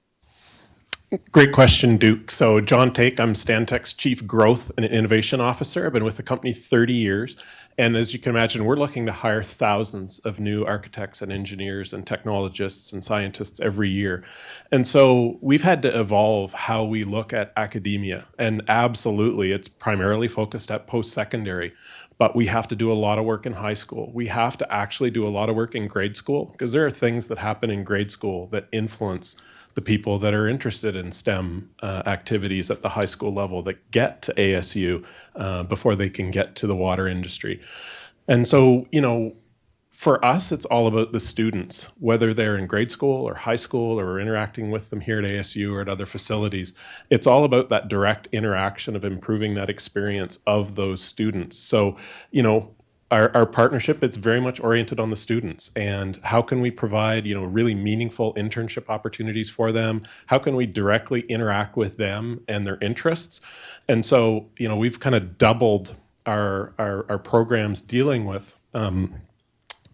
Great question, Duke. So John Take, I'm Stantec's Chief Growth and Innovation Officer. I've been with the company 30 years. And as you can imagine, we're looking to hire thousands of new architects and engineers and technologists and scientists every year. And so we've had to evolve how we look at academia. And absolutely, it's primarily focused at post-secondary. But we have to do a lot of work in high school. We have to actually do a lot of work in grade school, because there are things that happen in grade school that influence the people that are interested in STEM activities at the high school level that get to ASU before they can get to the water industry. And so, you know, for us, it's all about the students, whether they're in grade school or high school or we're interacting with them here at ASU or at other facilities. It's all about that direct interaction of improving that experience of those students. So, you know, our partnership, it's very much oriented on the students and how can we provide, you know, really meaningful internship opportunities for them? How can we directly interact with them and their interests? And so, you know, we've kind of doubled our programs dealing with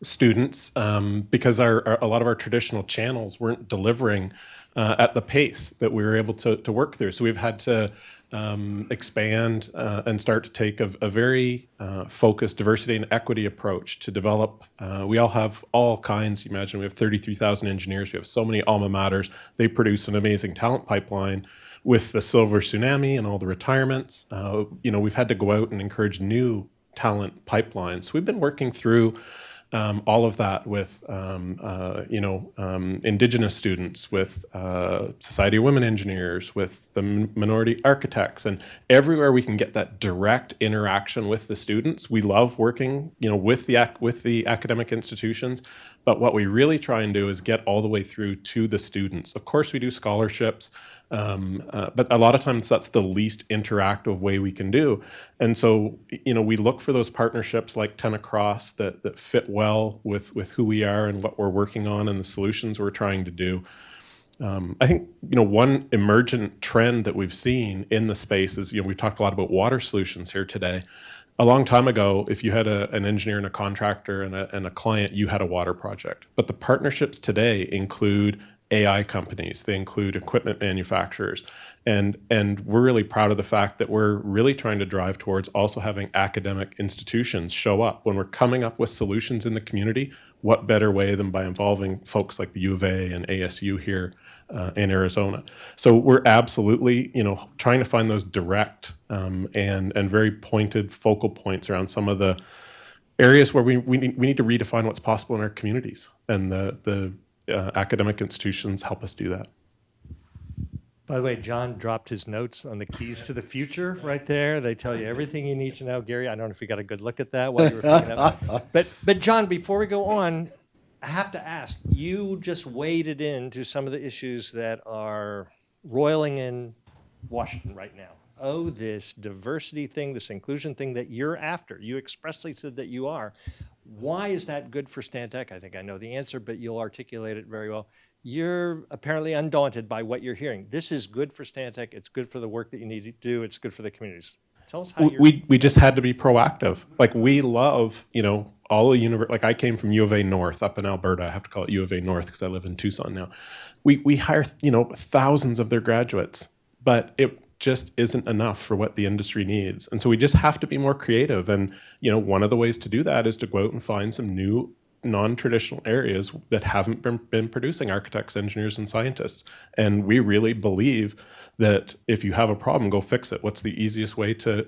students because a lot of our traditional channels weren't delivering at the pace that we were able to work through. So we've had to expand and start to take a very focused diversity and equity approach to develop. We all have all kinds. You imagine we have 33,000 engineers. We have so many alma maters. They produce an amazing talent pipeline. With the silver tsunami and all the retirements, you know, we've had to go out and encourage new talent pipelines. So we've been working through all of that with, Indigenous students, with Society of Women Engineers, with the minority architects, and everywhere we can get that direct interaction with the students. We love working, you know, with the academic institutions, but what we really try and do is get all the way through to the students. Of course, we do scholarships, but a lot of times that's the least interactive way we can do. And so, you know, we look for those partnerships like 10 Across that fit well with who we are and what we're working on and the solutions we're trying to do. I think, you know, one emergent trend that we've seen in the space is, you know, we've talked a lot about water solutions here today. A long time ago, if you had an engineer and a contractor and a client, you had a water project. But the partnerships today include AI companies, they include equipment manufacturers, and we're really proud of the fact that we're really trying to drive towards also having academic institutions show up. When we're coming up with solutions in the community, what better way than by involving folks like the U of A and ASU here in Arizona. So we're absolutely, you know, trying to find those direct and very pointed focal points around some of the areas where we need to redefine what's possible in our communities, and the academic institutions help us do that. By the way, John dropped his notes on the keys to the future right there. They tell you everything you need to know. Gary, I don't know if you got a good look at that while you were picking up. But John, before we go on, I have to ask, you just waded into some of the issues that are roiling in Washington right now. Oh, this diversity thing, this inclusion thing that you're after. You expressly said that you are. Why is that good for Stantec? I think I know the answer, but you'll articulate it very well. You're apparently undaunted by what you're hearing. This is good for Stantec. It's good for the work that you need to do. It's good for the communities. Tell us how we just had to be proactive. Like, we love, you know, all the like I came from U of A North up in Alberta. I have to call it U of A North because I live in Tucson now. We hire, you know, thousands of their graduates, but it just isn't enough for what the industry needs. And so we just have to be more creative. And, you know, one of the ways to do that is to go out and find some new non-traditional areas that haven't been producing architects, engineers, and scientists. And we really believe that if you have a problem, go fix it. What's the easiest way to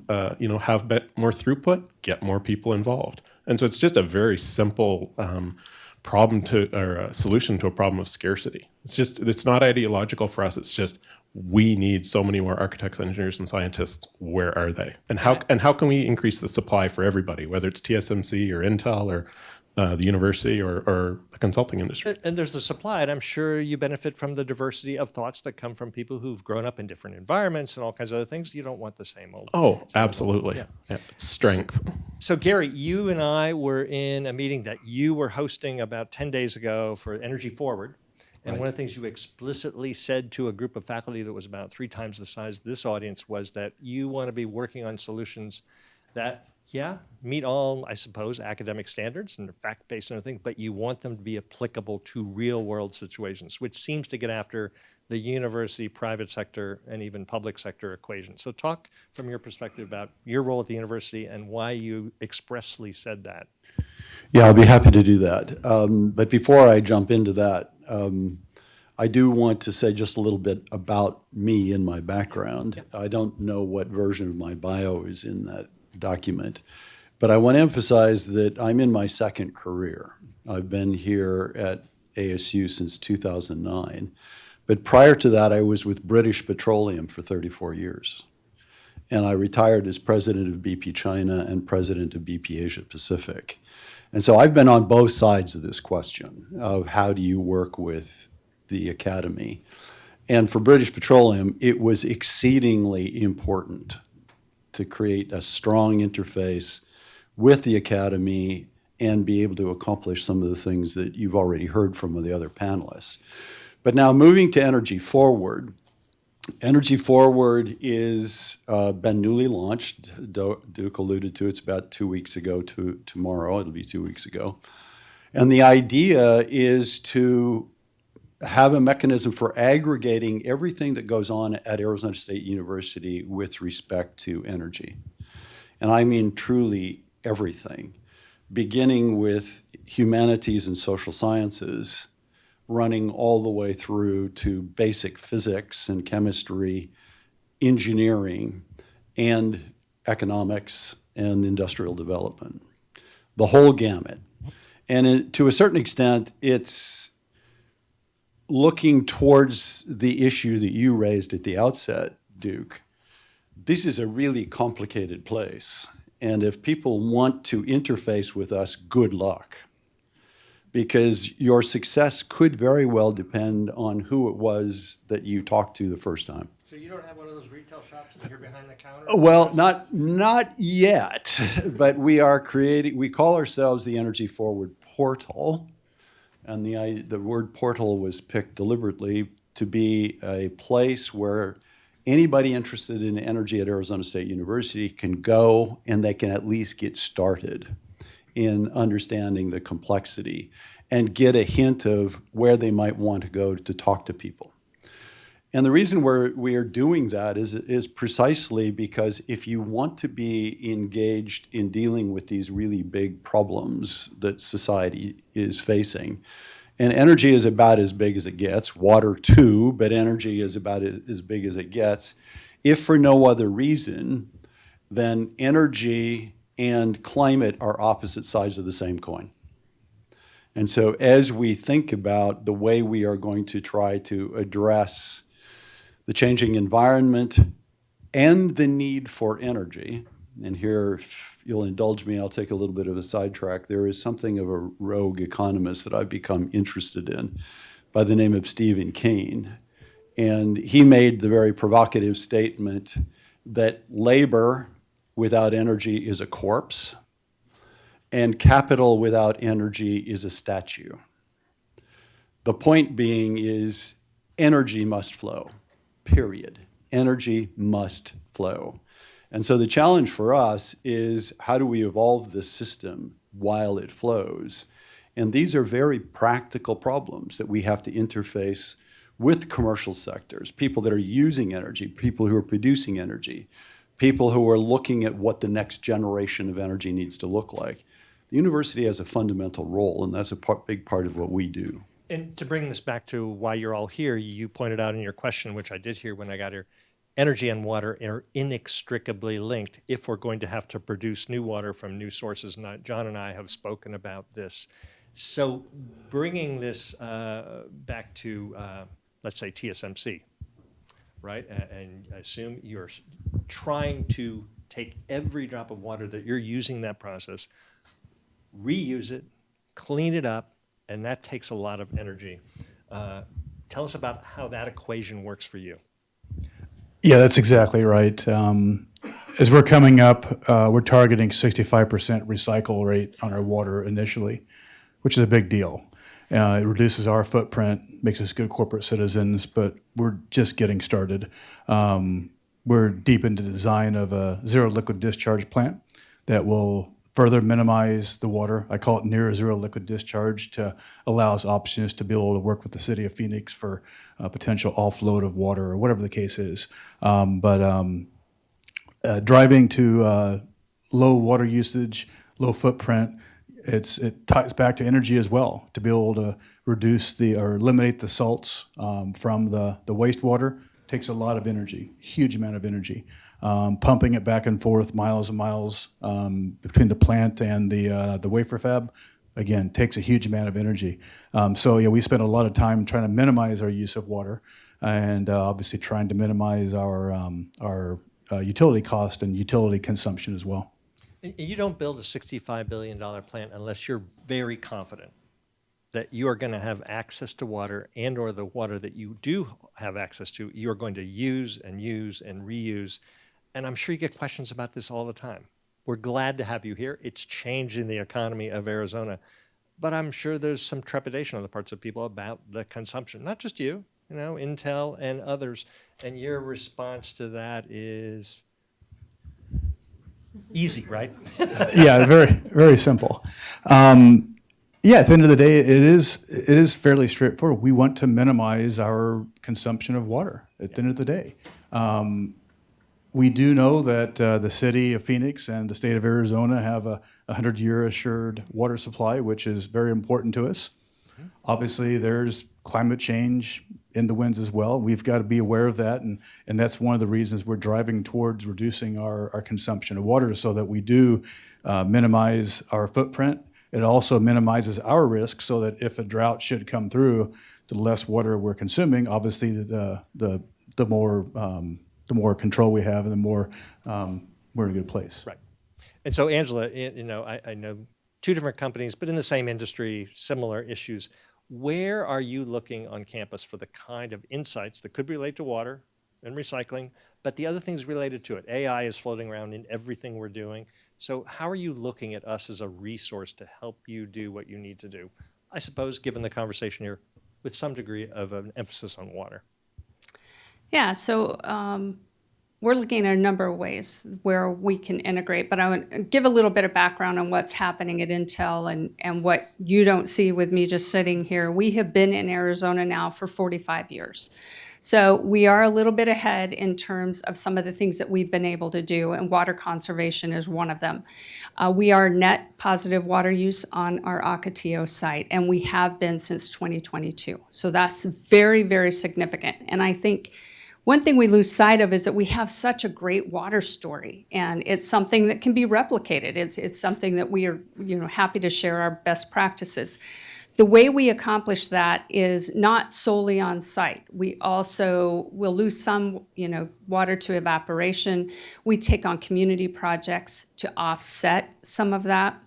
have more throughput? Get more people involved. And so it's just a very simple solution to a problem of scarcity. It's not ideological for us. It's just, we need so many more architects, engineers, and scientists. Where are they? And how can we increase the supply for everybody, whether it's TSMC or Intel or the university or the consulting industry? And there's the supply, and I'm sure you benefit from the diversity of thoughts that come from people who've grown up in different environments and all kinds of other things. You don't want the same old. Oh, absolutely. Yeah. It's strength. So Gary, you and I were in a meeting that you were hosting about 10 days ago for Energy Forward. And one of the things you explicitly said to a group of faculty that was about 3 times the size of this audience was that you want to be working on solutions that yeah, meet all, I suppose, academic standards and fact-based and everything, but you want them to be applicable to real-world situations, which seems to get after the university, private sector, and even public sector equation. So talk from your perspective about your role at the university and why you expressly said that. Yeah, I'll be happy to do that. But before I jump into that, I do want to say just a little bit about me and my background. I don't know what version of my bio is in that document, but I want to emphasize that I'm in my second career. I've been here at ASU since 2009, but prior to that, I was with British Petroleum for 34 years. And I retired as president of BP China and president of BP Asia Pacific. And so I've been on both sides of this question of how do you work with the academy. And for British Petroleum, it was exceedingly important to create a strong interface with the academy and be able to accomplish some of the things that you've already heard from the other panelists. But now moving to Energy Forward. Energy Forward is been newly launched. Duke alluded to it's about 2 weeks ago to tomorrow. It'll be 2 weeks ago. And the idea is to have a mechanism for aggregating everything that goes on at Arizona State University with respect to energy. And I mean truly everything, beginning with humanities and social sciences, running all the way through to basic physics and chemistry, engineering, and economics and industrial development. The whole gamut. And to a certain extent, it's looking towards the issue that you raised at the outset, Duke. This is a really complicated place. And if people want to interface with us, good luck. Because your success could very well depend on who it was that you talked to the first time. So you don't have one of those retail shops and you're behind the counter? Well, not yet, but we are creating, we call ourselves the Energy Forward Portal. And the word portal was picked deliberately to be a place where anybody interested in energy at Arizona State University can go and they can at least get started in understanding the complexity and get a hint of where they might want to go to talk to people. And the reason we are doing that is precisely because if you want to be engaged in dealing with these really big problems that society is facing, and energy is about as big as it gets, water too, but energy is about as big as it gets, if for no other reason, then energy and climate are opposite sides of the same coin. And so as we think about the way we are going to try to address the changing environment and the need for energy, and here, if you'll indulge me, I'll take a little bit of a sidetrack. There is something of a rogue economist that I've become interested in by the name of Stephen Kane. And he made the very provocative statement that labor without energy is a corpse, and capital without energy is a statue. The point being is energy must flow, period. Energy must flow. And so the challenge for us is how do we evolve this system while it flows? And these are very practical problems that we have to interface with commercial sectors, people that are using energy, people who are producing energy, people who are looking at what the next generation of energy needs to look like. The university has a fundamental role, and that's a big part of what we do. And to bring this back to why you're all here, you pointed out in your question, which I did hear when I got here, energy and water are inextricably linked if we're going to have to produce new water from new sources. And John and I have spoken about this. So bringing this back to, let's say, TSMC, right? And I assume you're trying to take every drop of water that you're using in that process, reuse it, clean it up, and that takes a lot of energy. Tell us about how that equation works for you. Yeah, that's exactly right. As we're coming up, we're targeting 65% recycle rate on our water initially, which is a big deal. It reduces our footprint, makes us good corporate citizens, but we're just getting started. We're deep into the design of a zero liquid discharge plant that will further minimize the water. I call it near zero liquid discharge to allow us options to be able to work with the city of Phoenix for potential offload of water or whatever the case is. Driving to low water usage, low footprint, it ties back to energy as well, to be able to reduce or eliminate the salts from the wastewater takes a lot of energy, huge amount of energy. Pumping it back and forth miles and miles between the plant and the wafer fab, again, takes a huge amount of energy. So yeah, we spend a lot of time trying to minimize our use of water and obviously trying to minimize our utility cost and utility consumption as well. You don't build a $65 billion plant unless you're very confident that you are going to have access to water and or the water that you do have access to, you're going to use and reuse. And I'm sure you get questions about this all the time. We're glad to have you here. It's changing the economy of Arizona. But I'm sure there's some trepidation on the parts of people about the consumption, not just you, Intel and others. And your response to that is easy, right? Yeah, very, very simple. Yeah, at the end of the day, it is fairly straightforward. We want to minimize our consumption of water at the end of the day. We do know that the city of Phoenix and the state of Arizona have a 100-year assured water supply, which is very important to us. Obviously, there's climate change in the winds as well. We've got to be aware of that, and that's one of the reasons we're driving towards reducing our consumption of water so that we do minimize our footprint. It also minimizes our risk so that if a drought should come through, the less water we're consuming, obviously the more control we have and the more we're in a good place. Right. And so, Angela, I know two different companies, but in the same industry, similar issues. Where are you looking on campus for the kind of insights that could relate to water and recycling, but the other things related to it? AI is floating around in everything we're doing. So how are you looking at us as a resource to help you do what you need to do? I suppose, given the conversation here, with some degree of an emphasis on water. Yeah, so we're looking at a number of ways where we can integrate, but I want to give a little bit of background on what's happening at Intel and what you don't see with me just sitting here. We have been in Arizona now for 45 years. So we are a little bit ahead in terms of some of the things that we've been able to do, and water conservation is one of them. We are net positive water use on our Ocotillo site, and we have been since 2022. So that's very, very significant. And I think one thing we lose sight of is that we have such a great water story, and it's something that can be replicated. It's something that we are happy to share our best practices. The way we accomplish that is not solely on site. We also will lose some, water to evaporation. We take on community projects to offset some of that.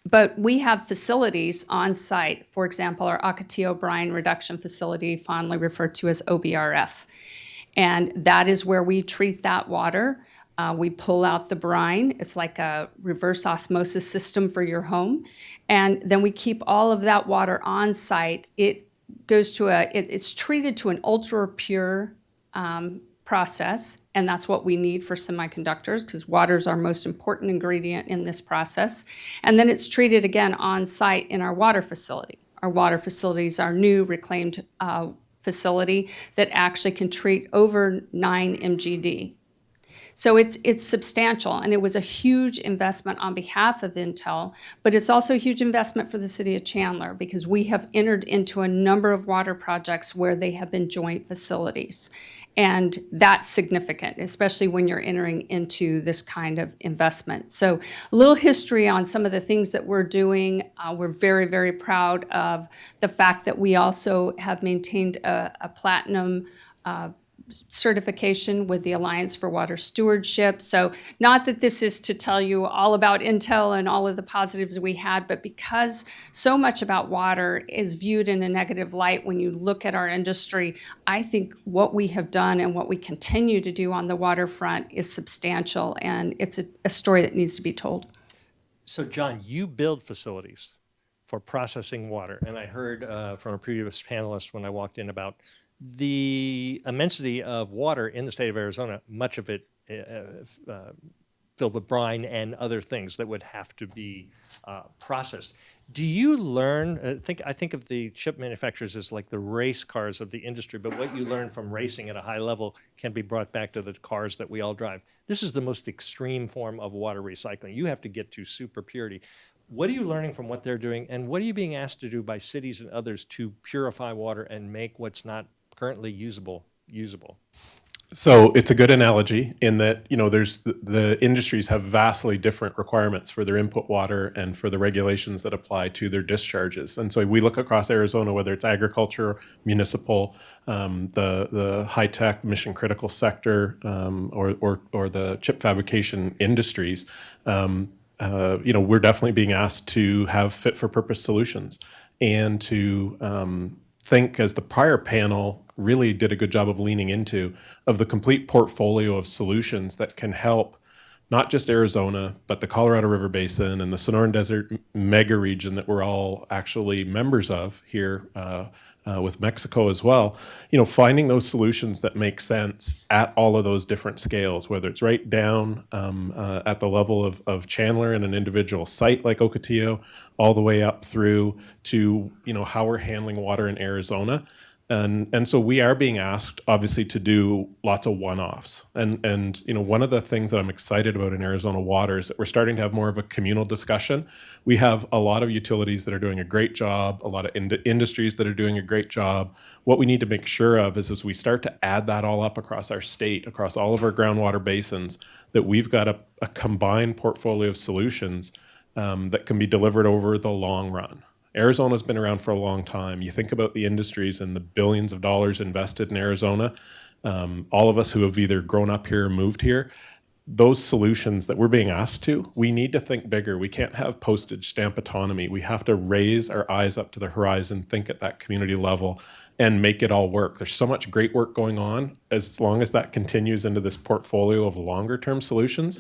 But we have facilities on site, for example, our Ocotillo Brine Reduction Facility, fondly referred to as OBRF. And that is where we treat that water. We pull out the brine. It's like a reverse osmosis system for your home. And then we keep all of that water on site. It goes to it's treated to an ultra pure process. And that's what we need for semiconductors, because water is our most important ingredient in this process. And then it's treated again on site in our water facility. Our water facility is our new reclaimed facility that actually can treat over 9 MGD. So it's substantial, and it was a huge investment on behalf of Intel, but it's also a huge investment for the city of Chandler because we have entered into a number of water projects where they have been joint facilities. And that's significant, especially when you're entering into this kind of investment. So a little history on some of the things that we're doing. We're very, very proud of the fact that we also have maintained a platinum certification with the Alliance for Water Stewardship. So not that this is to tell you all about Intel and all of the positives we had, but because so much about water is viewed in a negative light when you look at our industry, I think what we have done and what we continue to do on the waterfront is substantial, and it's a story that needs to be told. So John, you build facilities for processing water, and I heard from a previous panelist when I walked in about the immensity of water in the state of Arizona, much of it filled with brine and other things that would have to be processed. Do you learn, I think of the chip manufacturers as like the race cars of the industry, but what you learn from racing at a high level can be brought back to the cars that we all drive. This is the most extreme form of water recycling. You have to get to super purity. What are you learning from what they're doing, and what are you being asked to do by cities and others to purify water and make what's not currently usable, usable? So it's a good analogy in that, you know, there's the industries have vastly different requirements for their input water and for the regulations that apply to their discharges. And so we look across Arizona, whether it's agriculture, municipal, the high tech, mission critical sector, or the chip fabrication industries. You know, we're definitely being asked to have fit for purpose solutions and to think, as the prior panel really did a good job of leaning into, of the complete portfolio of solutions that can help not just Arizona, but the Colorado River Basin and the Sonoran Desert mega region that we're all actually members of here with Mexico as well. You know, finding those solutions that make sense at all of those different scales, whether it's right down at the level of Chandler in an individual site like Ocotillo, all the way up through to, you know, how we're handling water in Arizona. And so we are being asked, obviously, to do lots of one-offs. And you know, one of the things that I'm excited about in Arizona Water is that we're starting to have more of a communal discussion. We have a lot of utilities that are doing a great job, a lot of industries that are doing a great job. What we need to make sure of is as we start to add that all up across our state, across all of our groundwater basins, that we've got a combined portfolio of solutions that can be delivered over the long run. Arizona's been around for a long time. You think about the industries and the billions of dollars invested in Arizona, all of us who have either grown up here or moved here, those solutions that we're being asked to, we need to think bigger. We can't have postage stamp autonomy. We have to raise our eyes up to the horizon, think at that community level, and make it all work. There's so much great work going on. As long as that continues into this portfolio of longer term solutions,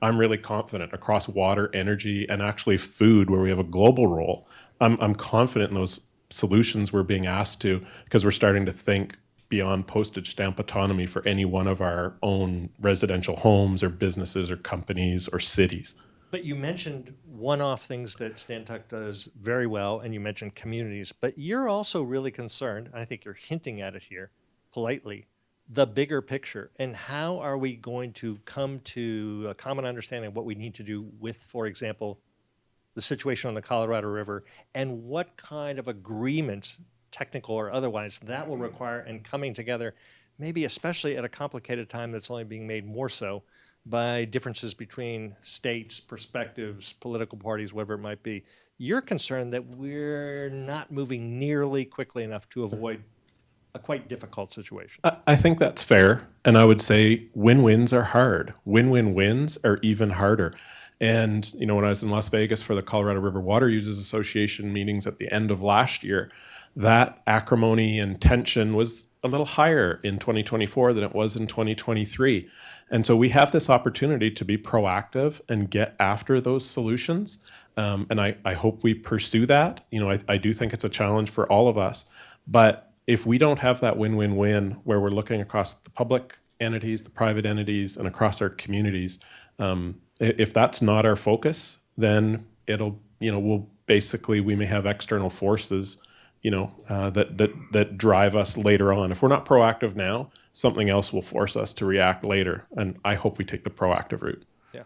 I'm really confident across water, energy, and actually food, where we have a global role. I'm confident in those solutions we're being asked to, because we're starting to think beyond postage stamp autonomy for any one of our own residential homes or businesses or companies or cities. But you mentioned one-off things that Stantec does very well, and you mentioned communities, but you're also really concerned, and I think you're hinting at it here politely, the bigger picture, and how are we going to come to a common understanding of what we need to do with, for example, the situation on the Colorado River, and what kind of agreements, technical or otherwise, that will require, and coming together, maybe especially at a complicated time that's only being made more so by differences between states, perspectives, political parties, whatever it might be. You're concerned that we're not moving nearly quickly enough to avoid a quite difficult situation. I think that's fair. And I would say win-wins are hard. Win-win-wins are even harder. And, you know, when I was in Las Vegas for the Colorado River Water Users Association meetings at the end of last year, that acrimony and tension was a little higher in 2024 than it was in 2023. And so we have this opportunity to be proactive and get after those solutions. And I hope we pursue that. You know, I do think it's a challenge for all of us. But if we don't have that win-win-win where we're looking across the public entities, the private entities, and across our communities, if that's not our focus, then it'll, you know, we may have external forces, you know, that drive us later on. If we're not proactive now, something else will force us to react later. And I hope we take the proactive route. Yeah.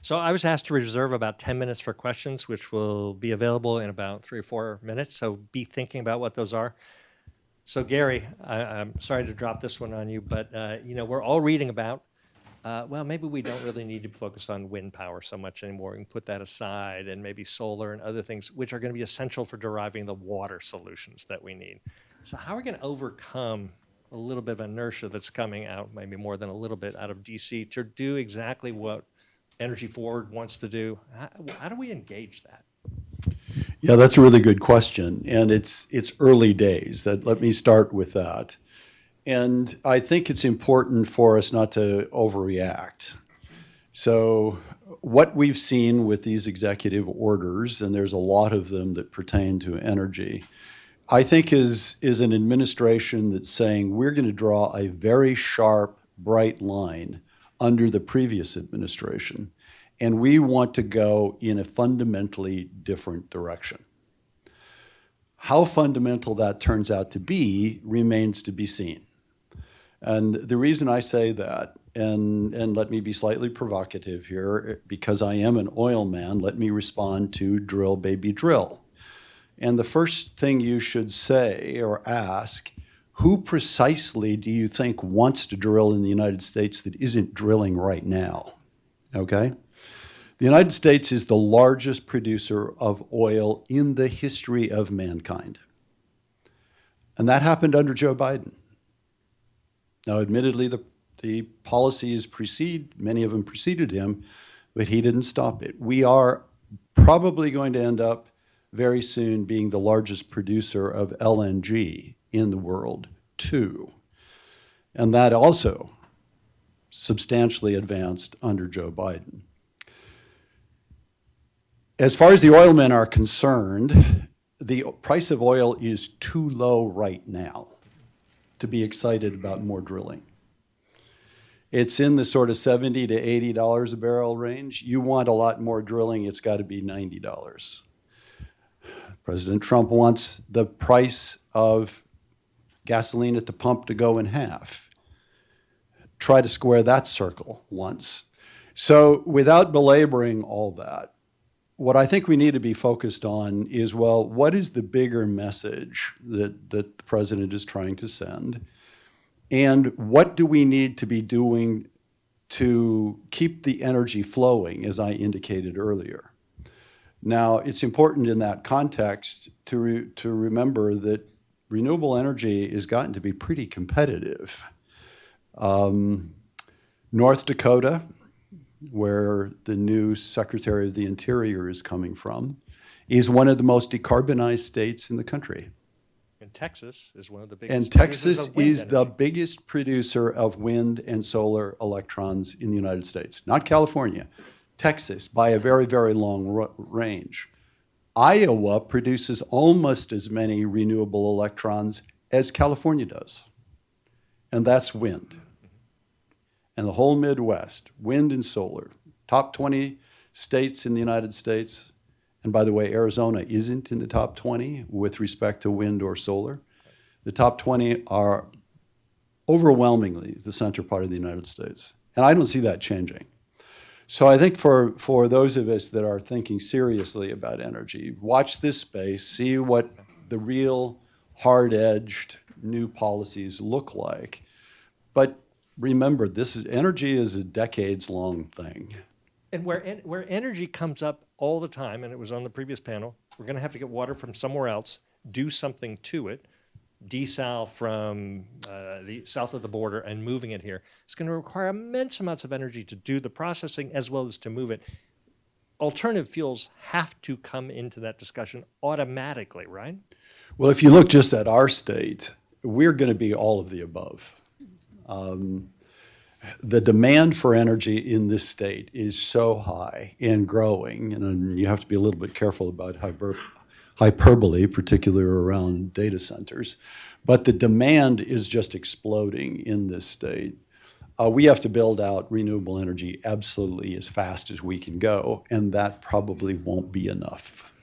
So I was asked to reserve about 10 minutes for questions, which will be available in about 3 or 4 minutes. So be thinking about what those are. So Gary, I'm sorry to drop this one on you, but you know, we're all reading about, well, maybe we don't really need to focus on wind power so much anymore. We can put that aside, and maybe solar and other things, which are going to be essential for deriving the water solutions that we need. So how are we going to overcome a little bit of inertia that's coming out, maybe more than a little bit, out of DC to do exactly what Energy Forward wants to do? How do we engage that? Yeah, that's a really good question, and it's early days. Let me start with that. And I think it's important for us not to overreact. So what we've seen with these executive orders, and there's a lot of them that pertain to energy, I think is an administration that's saying we're going to draw a very sharp, bright line under the previous administration, and we want to go in a fundamentally different direction. How fundamental that turns out to be remains to be seen. And the reason I say that, and let me be slightly provocative here, because I am an oil man, let me respond to drill, baby, drill. And the first thing you should say or ask, who precisely do you think wants to drill in the United States that isn't drilling right now? Okay? The United States is the largest producer of oil in the history of mankind. And that happened under Joe Biden. Now, admittedly, the policies many of them preceded him, but he didn't stop it. We are probably going to end up very soon being the largest producer of LNG in the world, too. And that also substantially advanced under Joe Biden. As far as the oil men are concerned, the price of oil is too low right now to be excited about more drilling. It's in the sort of $70 to $80 a barrel range. You want a lot more drilling, it's got to be $90. President Trump wants the price of gasoline at the pump to go in half. Try to square that circle once. So without belaboring all that, what I think we need to be focused on is, well, what is the bigger message that the president is trying to send? And what do we need to be doing to keep the energy flowing, as I indicated earlier? Now, it's important in that context to remember that renewable energy has gotten to be pretty competitive. North Dakota, where the new Secretary of the Interior is coming from, is one of the most decarbonized states in the country. And Texas is one of the biggest. And Texas is the biggest producer of wind and solar electrons in the United States. Not California, Texas, by a very, very long range. Iowa produces almost as many renewable electrons as California does. And that's wind. And the whole Midwest, wind and solar, top 20 states in the United States. And by the way, Arizona isn't in the top 20 with respect to wind or solar. The top 20 are overwhelmingly the center part of the United States. And I don't see that changing. So I think for those of us that are thinking seriously about energy, watch this space, see what the real hard-edged new policies look like. But remember, energy is a decades-long thing. And where energy comes up all the time, and it was on the previous panel, we're going to have to get water from somewhere else, do something to it, desal from the south of the border and moving it here. It's going to require immense amounts of energy to do the processing as well as to move it. Alternative fuels have to come into that discussion automatically, right? Well, if you look just at our state, we're going to be all of the above. The demand for energy in this state is so high and growing, and you have to be a little bit careful about hyperbole, particularly around data centers. But the demand is just exploding in this state. We have to build out renewable energy absolutely as fast as we can go, and that probably won't be enough.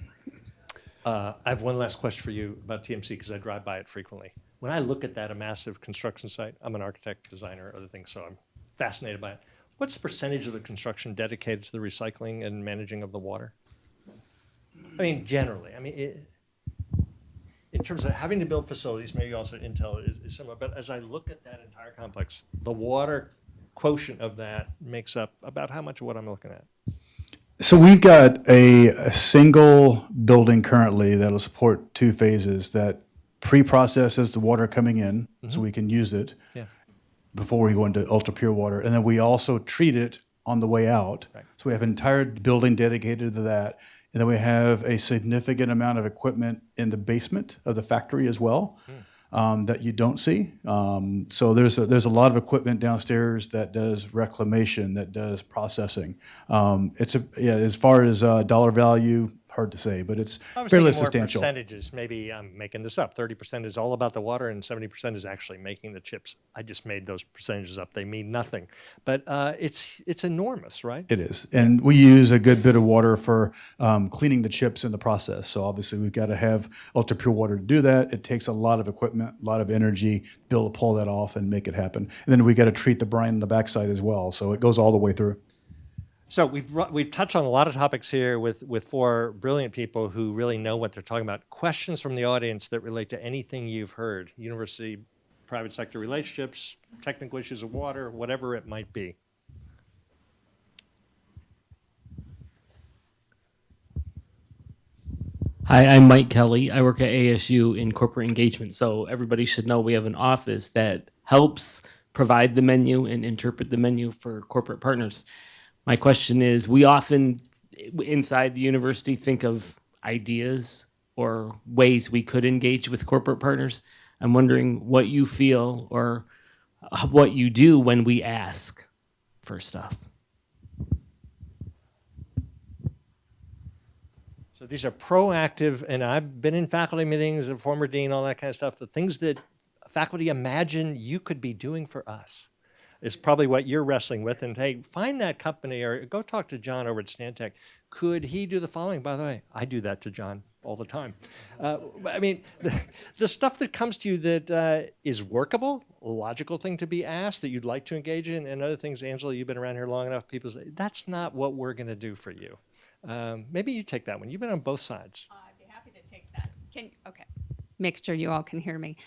I have one last question for you about TMC, because I drive by it frequently. When I look at that, a massive construction site, I'm an architect, designer, other things, so I'm fascinated by it. What's the percentage of the construction dedicated to the recycling and managing of the water? I mean, generally. I mean, in terms of having to build facilities, maybe also Intel is similar, but as I look at that entire complex, the water quotient of that makes up about how much of what I'm looking at? So we've got a single building currently that'll support 2 phases that pre-processes the water coming in so we can use it before we go into ultra pure water. And then we also treat it on the way out. Right. So we have an entire building dedicated to that. And then we have a significant amount of equipment in the basement of the factory as well that you don't see. So there's a lot of equipment downstairs that does reclamation, that does processing. As far as dollar value hard to say, but it's I was fairly thinking more substantial. percentages. Maybe I'm making this up. 30% is all about the water, and 70% is actually making the chips. I just made those percentages up. They mean nothing, but it's enormous, right? It is, and we use a good bit of water for cleaning the chips in the process. So obviously, we've got to have ultra pure water to do that. It takes a lot of equipment, a lot of energy to be able to pull that off and make it happen. And then we got to treat the brine in the backside as well. So it goes all the way through. So we've touched on a lot of topics here with four brilliant people who really know what they're talking about. Questions from the audience that relate to anything you've heard: university, private sector relationships, technical issues of water, whatever it might be. Hi, I'm Mike Kelly. I work at ASU in corporate engagement. So everybody should know we have an office that helps provide the menu and interpret the menu for corporate partners. My question is, we often inside the university think of ideas or ways we could engage with corporate partners. I'm wondering what you feel or what you do when we ask for stuff. So these are proactive, and I've been in faculty meetings, a former dean, all that kind of stuff. The things that faculty imagine you could be doing for us is probably what you're wrestling with. And hey, find that company or go talk to John over at Stantec. Could he do the following? By the way, I do that to John all the time. I mean, the stuff that comes to you that is workable, a logical thing to be asked that you'd like to engage in, and other things, Angela, you've been around here long enough, people say, that's not what we're going to do for you. Maybe you take that one. You've been on both sides. I'd be happy to take that. Okay. Make sure you all can hear me.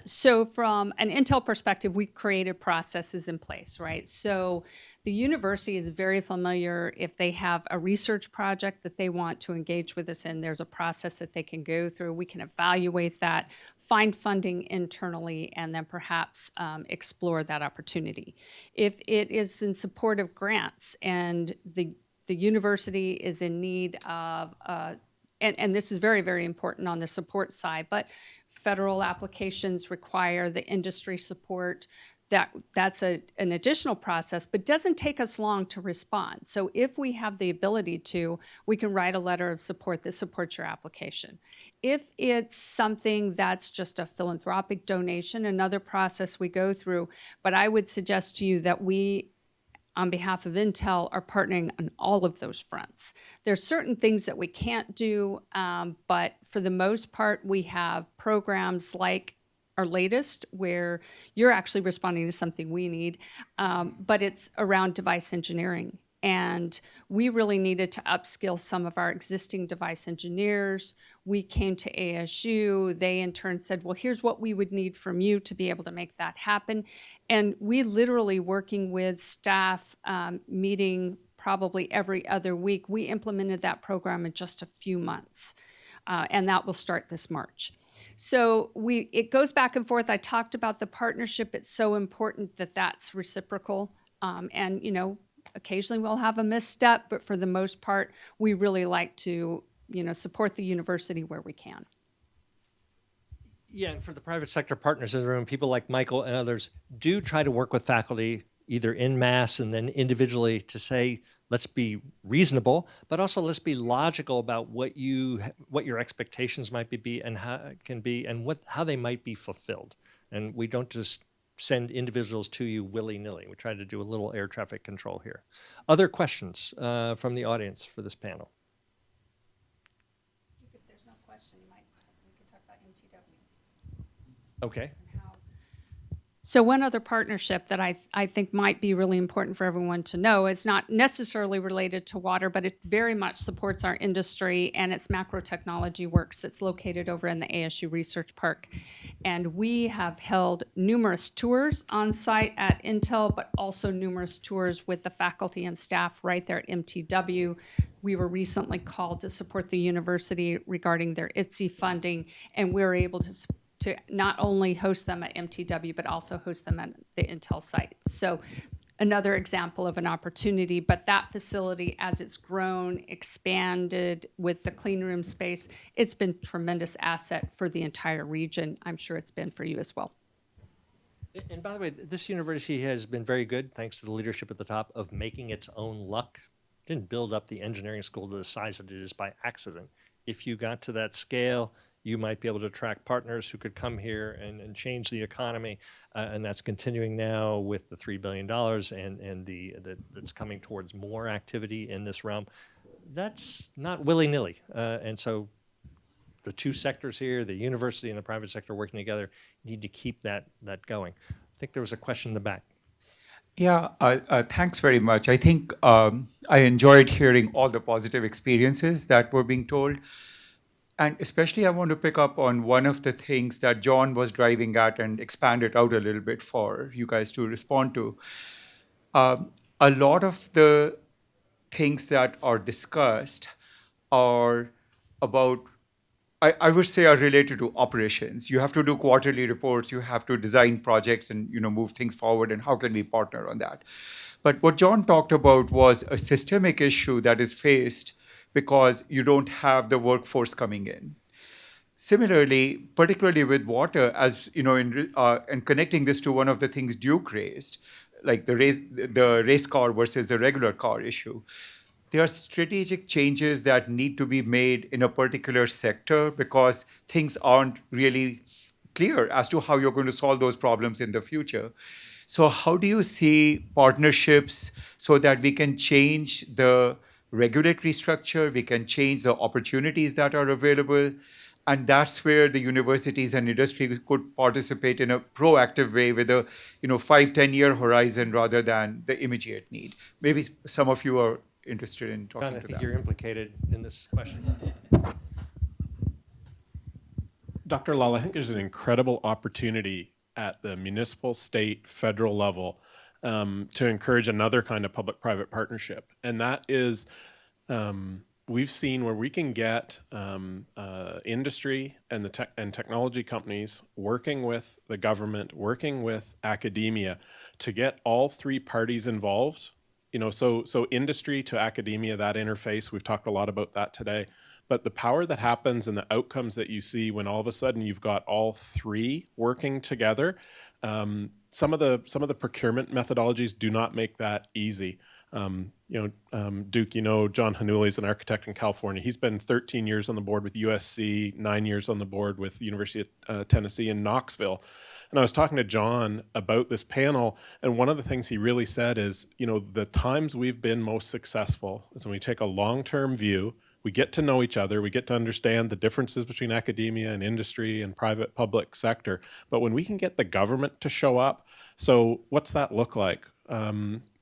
So from an Intel perspective, we created processes in place, right? So the university is very familiar if they have a research project that they want to engage with us in, there's a process that they can go through. We can evaluate that, find funding internally, and then perhaps explore that opportunity. If it is in support of grants and the university is in need of and this is very, very important on the support side, but federal applications require the industry support. That's an additional process, but doesn't take us long to respond. So if we have the ability to, we can write a letter of support that supports your application. If it's something that's just a philanthropic donation, another process we go through, but I would suggest to you that we, on behalf of Intel, are partnering on all of those fronts. There's certain things that we can't do, but for the most part, we have programs like our latest, where you're actually responding to something we need, but it's around device engineering. And we really needed to upskill some of our existing device engineers. We came to ASU. They in turn said, well, here's what we would need from you to be able to make that happen. And we literally working with staff, meeting probably every other week, we implemented that program in just a few months. And that will start this March. So it goes back and forth. I talked about the partnership. It's so important that that's reciprocal. And, you know, occasionally we'll have a misstep, but for the most part, we really like to, you know, support the university where we can. Yeah, and for the private sector partners in the room, people like Michael and others, do try to work with faculty either in mass and then individually to say, let's be reasonable, but also let's be logical about what your expectations might be and how it can be and how they might be fulfilled. And we don't just send individuals to you willy-nilly. We try to do a little air traffic control here. Other questions from the audience for this panel? If there's no question, we can talk about MTW. Okay. So one other partnership that I think might be really important for everyone to know, it's not necessarily related to water, but it very much supports our industry, and it's Macro Technology Works that's located over in the ASU Research Park. And we have held numerous tours on site at Intel, but also numerous tours with the faculty and staff right there at MTW. We were recently called to support the university regarding their ITSE funding, and we were able to not only host them at MTW, but also host them at the Intel site. So another example of an opportunity, but that facility, as it's grown, expanded with the clean room space, it's been a tremendous asset for the entire region. I'm sure it's been for you as well. And by the way, this university has been very good, thanks to the leadership at the top, of making its own luck. didn't build up the engineering school to the size that it is by accident. If you got to that scale, you might be able to attract partners who could come here and change the economy, and that's continuing now with the $3 billion that's coming towards more activity in this realm. That's not willy-nilly, and so the two sectors here, the university and the private sector working together, need to keep that going. I think there was a question in the back. Yeah, thanks very much. I think I enjoyed hearing all the positive experiences that were being told. And especially I want to pick up on one of the things that John was driving at and expand it out a little bit for you guys to respond to. A lot of the things that are discussed are about, I would say, are related to operations. You have to do quarterly reports, you have to design projects and move things forward, and how can we partner on that? But what John talked about was a systemic issue that is faced because you don't have the workforce coming in. Similarly, particularly with water, as and connecting this to one of the things Duke raised, like the race car versus the regular car issue, there are strategic changes that need to be made in a particular sector because things aren't really clear as to how you're going to solve those problems in the future. So how do you see partnerships so that we can change the regulatory structure, we can change the opportunities that are available, and that's where the universities and industry could participate in a proactive way with a 5-10 year horizon rather than the immediate need. Maybe some of you are interested in talking John, I to think that. you're implicated in this question. Dr. Lal, I think there's an incredible opportunity at the municipal, state, federal level to encourage another kind of public-private partnership. And that is, we've seen where we can get industry and technology companies working with the government, working with academia to get all three parties involved. So industry to academia, that interface, we've talked a lot about that today. But the power that happens and the outcomes that you see when all of a sudden you've got all three working together, some of the procurement methodologies do not make that easy. Duke, John Hanuli is an architect in California. He's been 13 years on the board with USC, 9 years on the board with the University of Tennessee in Knoxville. And I was talking to John about this panel, and one of the things he really said is, the times we've been most successful is when we take a long-term view, we get to know each other, we get to understand the differences between academia and industry and private public sector. But when we can get the government to show up, so what's that look like?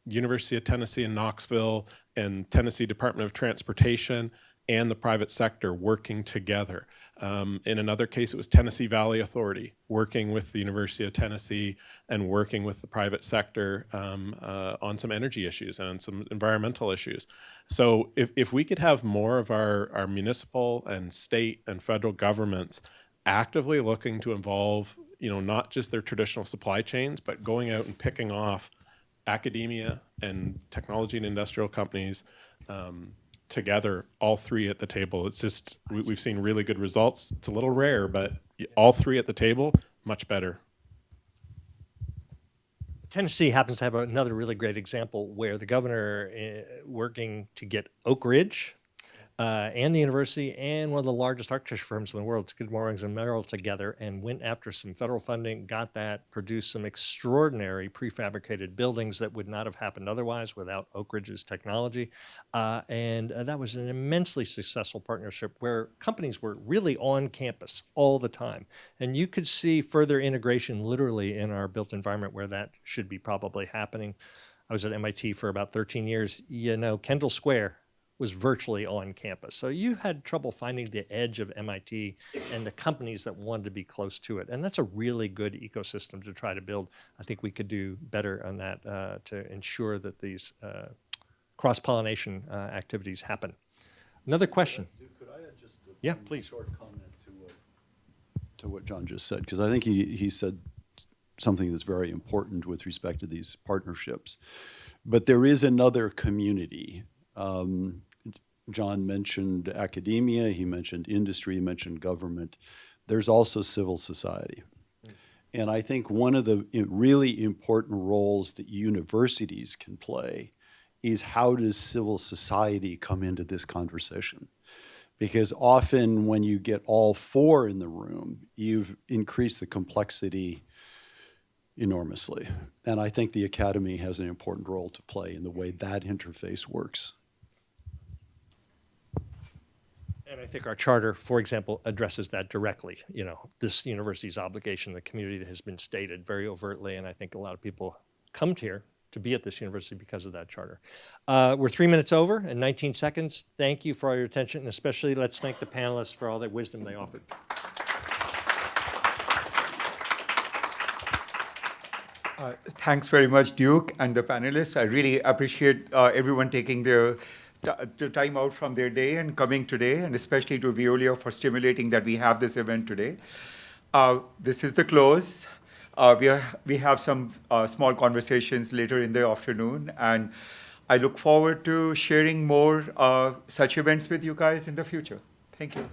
University of Tennessee in Knoxville and Tennessee Department of Transportation and the private sector working together. In another case, it was Tennessee Valley Authority working with the University of Tennessee and working with the private sector on some energy issues and some environmental issues. So if we could have more of our municipal and state and federal governments actively looking to involve, not just their traditional supply chains, but going out and picking off academia and technology and industrial companies together, all three at the table. It's just, we've seen really good results. It's a little rare, but all three at the table, much better. Tennessee happens to have another really great example where the governor working to get Oak Ridge and the university and one of the largest architecture firms in the world, Skidmore, Owings & Merrill, together and went after some federal funding, got that, produced some extraordinary prefabricated buildings that would not have happened otherwise without Oak Ridge's technology. And that was an immensely successful partnership where companies were really on campus all the time. And you could see further integration literally in our built environment where that should be probably happening. I was at MIT for about 13 years. Kendall Square was virtually on campus. So you had trouble finding the edge of MIT and the companies that wanted to be close to it. And that's a really good ecosystem to try to build. I think we could do better on that to ensure that these cross-pollination activities happen. Another question? Could I add just a please. Short comment to what John just said? Because I think he said something that's very important with respect to these partnerships. But there is another community. John mentioned academia, he mentioned industry, he mentioned government. There's also civil society. And I think one of the really important roles that universities can play is how does civil society come into this conversation? Because often when you get all four in the room, you've increased the complexity enormously. And I think the Academy has an important role to play in the way that interface works. And I think our charter, for example, addresses that directly. You know, this university's obligation, the community has been stated very overtly, and I think a lot of people come here to be at this university because of that charter. We're 3 minutes over and 19 seconds. Thank you for all your attention, and especially let's thank the panelists for all their wisdom they offered. Thanks very much, Duke and the panelists. I really appreciate everyone taking the time out from their day and coming today, and especially to Veolia for stimulating that we have this event today. This is the close. We have some small conversations later in the afternoon, and I look forward to sharing more such events with you guys in the future. Thank you.